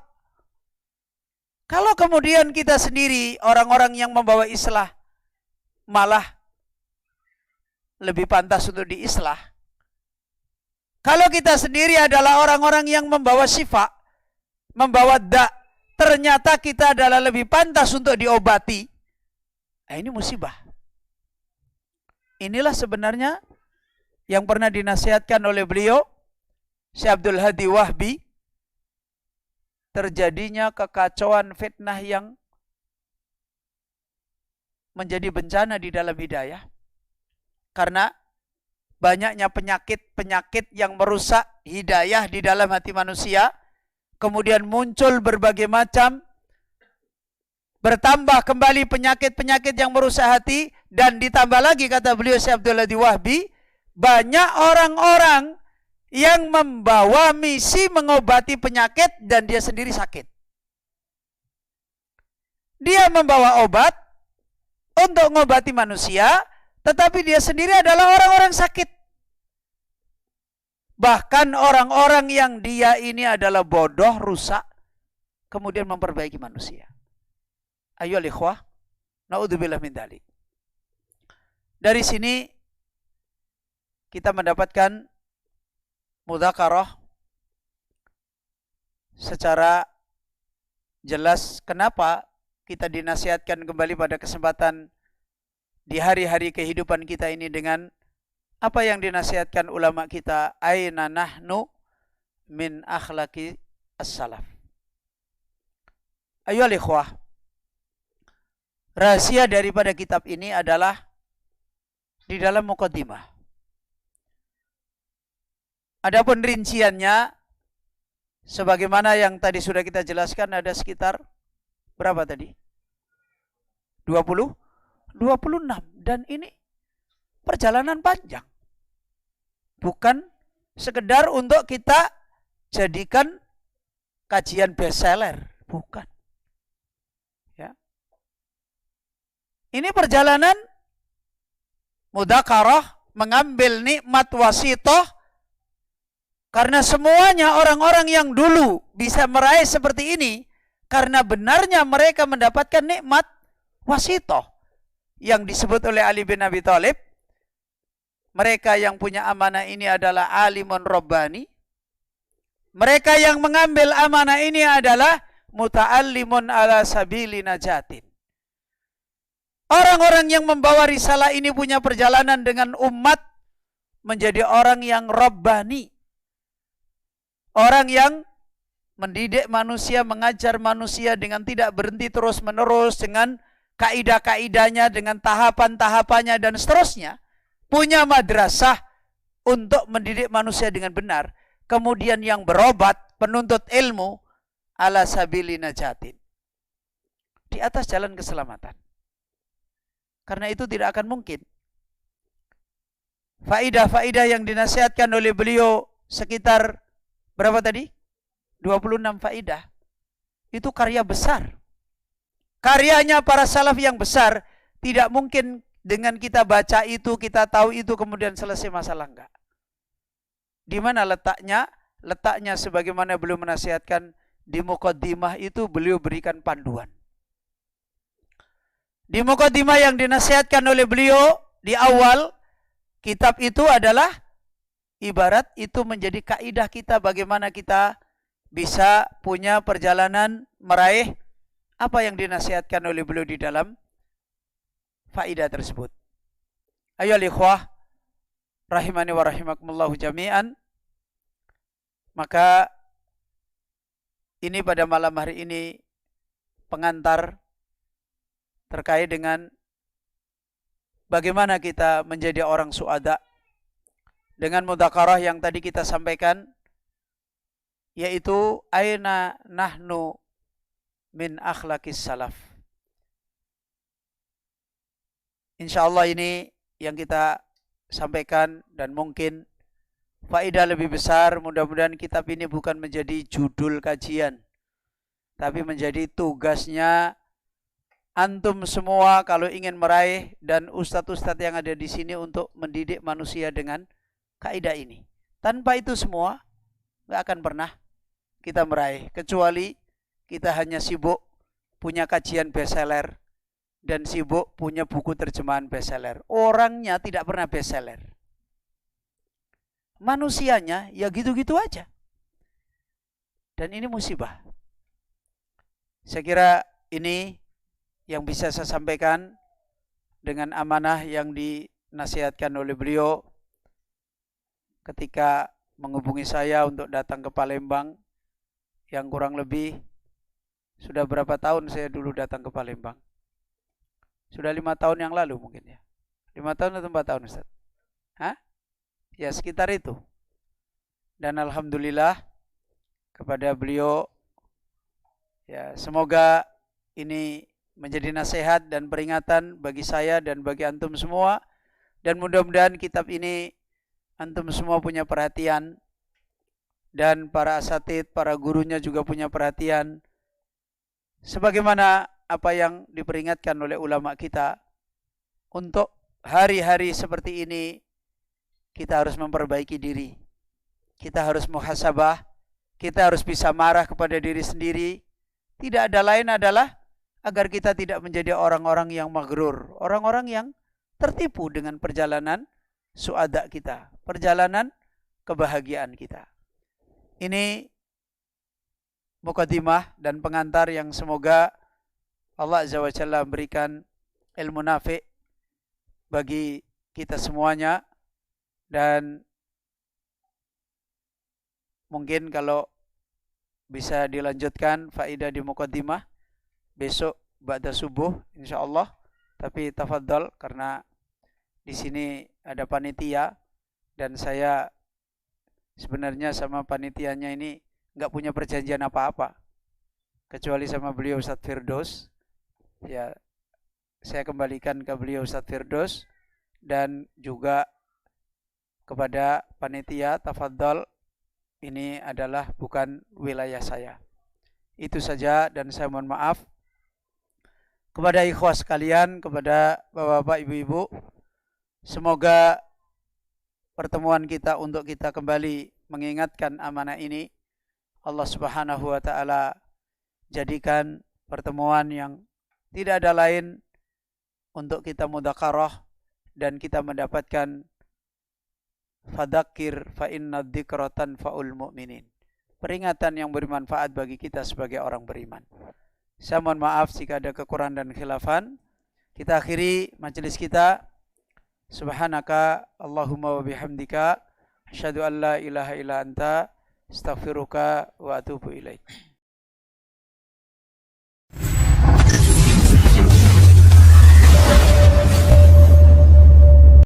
Kalau kemudian kita sendiri orang-orang yang membawa islah malah lebih pantas untuk diislah. Kalau kita sendiri adalah orang-orang yang membawa syifa, membawa da, ternyata kita adalah lebih pantas untuk diobati. Nah, ini musibah. Inilah sebenarnya yang pernah dinasihatkan oleh beliau, Syekh Abdul Hadi Wahbi, terjadinya kekacauan fitnah yang menjadi bencana di dalam hidayah. Karena banyaknya penyakit-penyakit yang merusak hidayah di dalam hati manusia, kemudian muncul berbagai macam, bertambah kembali penyakit-penyakit yang merusak hati, dan ditambah lagi kata beliau Syekh Abdul Hadi Wahbi, banyak orang-orang yang membawa misi mengobati penyakit dan dia sendiri sakit. Dia membawa obat untuk mengobati manusia, tetapi dia sendiri adalah orang-orang sakit. Bahkan orang-orang yang dia ini adalah bodoh, rusak, kemudian memperbaiki manusia. Ayo ikhwah, naudzubillah min dzalik. Dari sini kita mendapatkan mudzakarah secara jelas kenapa kita dinasihatkan kembali pada kesempatan di hari-hari kehidupan kita ini dengan apa yang dinasihatkan ulama kita, aina nahnu min akhlaqi as-salaf. Ayohal ikhwah, rahasia daripada kitab ini adalah di dalam muqaddimah. Adapun rinciannya sebagaimana yang tadi sudah kita jelaskan, ada sekitar berapa tadi? 26. Dan ini perjalanan panjang. Bukan sekedar untuk kita jadikan kajian bestseller, bukan. Ya. Ini perjalanan mudzakarah, mengambil nikmat wasithah, karena semuanya orang-orang yang dulu bisa meraih seperti ini karena benarnya mereka mendapatkan nikmat wasithah yang disebut oleh Ali bin Abi Thalib. Mereka yang punya amanah ini adalah alimun rabbani. Mereka yang mengambil amanah ini adalah muta'allimun ala sabili najatin. Orang-orang yang membawa risalah ini punya perjalanan dengan umat menjadi orang yang rabbani. Orang yang mendidik manusia, mengajar manusia dengan tidak berhenti terus-menerus, dengan kaidah-kaidahnya, dengan tahapan-tahapannya dan seterusnya. Punya madrasah untuk mendidik manusia dengan benar. Kemudian yang berobat, penuntut ilmu, ala sabili najatin. Di atas jalan keselamatan. Karena itu tidak akan mungkin. Faidah-faidah yang dinasihatkan oleh beliau sekitar berapa tadi? 26 faidah. Itu karya besar. Karyanya para salaf yang besar. Tidak mungkin dengan kita baca itu, kita tahu itu, kemudian selesai masalah. Enggak. Di mana letaknya? Letaknya sebagaimana beliau menasihatkan di muqaddimah itu beliau berikan panduan. Di muqaddimah yang dinasihatkan oleh beliau di awal kitab itu adalah ibarat itu menjadi kaidah kita bagaimana kita bisa punya perjalanan meraih apa yang dinasihatkan oleh beliau di dalam faidah tersebut. Ayo ikhwah rahimani wa rahimakumullahu jami'an. Maka ini pada malam hari ini pengantar terkait dengan bagaimana kita menjadi orang suada dengan mudzakarah yang tadi kita sampaikan, yaitu aina nahnu min akhlaqis salaf. Insyaallah ini yang kita sampaikan, dan mungkin faedah lebih besar. Mudah-mudahan kitab ini bukan menjadi judul kajian, tapi menjadi tugasnya antum semua kalau ingin meraih, dan ustadz-ustadz yang ada di sini untuk mendidik manusia dengan kaidah ini. Tanpa itu semua nggak akan pernah kita meraih, kecuali kita hanya sibuk punya kajian bestseller dan sibuk punya buku terjemahan bestseller. Orangnya tidak pernah bestseller. Manusianya ya gitu-gitu aja. Dan ini musibah. Saya kira ini yang bisa saya sampaikan dengan amanah yang dinasihatkan oleh beliau ketika menghubungi saya untuk datang ke Palembang, yang kurang lebih sudah berapa tahun saya dulu datang ke Palembang. Sudah 5 tahun yang lalu mungkin ya. 5 tahun atau 4 tahun Ustaz? Hah? Ya sekitar itu. Dan alhamdulillah kepada beliau. Ya, semoga ini menjadi nasihat dan peringatan bagi saya dan bagi antum semua. Dan mudah-mudahan kitab ini antum semua punya perhatian. Dan para asatid, para gurunya juga punya perhatian. Sebagaimana apa yang diperingatkan oleh ulama kita. Untuk hari-hari seperti ini, kita harus memperbaiki diri. Kita harus muhasabah. Kita harus bisa marah kepada diri sendiri. Tidak ada lain adalah agar kita tidak menjadi orang-orang yang maghrur. Orang-orang yang tertipu dengan perjalanan suada kita. Perjalanan kebahagiaan kita. Ini mukadimah dan pengantar yang semoga Allah Azza wa Jalla memberikan ilmu nafi' bagi kita semuanya. Dan mungkin kalau bisa dilanjutkan faedah di mukadimah besok ba'da subuh insyaallah. Tapi tafadhal karena di sini ada panitia dan saya sebenarnya sama panitianya ini enggak punya perjanjian apa-apa kecuali sama beliau Ustaz Firdaus. Ya, saya kembalikan ke beliau Ustaz Firdaus dan juga kepada panitia, tafadhal, ini adalah bukan wilayah saya. Itu saja dan saya mohon maaf kepada ikhwah sekalian, kepada bapak-bapak, ibu-ibu. Semoga pertemuan kita untuk kita kembali mengingatkan amanah ini, Allah Subhanahu wa taala jadikan pertemuan yang tidak ada lain untuk kita mudzakarah dan kita mendapatkan fadzakir fa inna dzikra tanfa'ul mu'minin. Peringatan yang bermanfaat bagi kita sebagai orang beriman. Saya mohon maaf jika ada kekurangan dan khilafan. Kita akhiri majelis kita. Subhanaka Allahumma wa bihamdika asyhadu an la ilaha illa anta astaghfiruka wa atubu ilaik.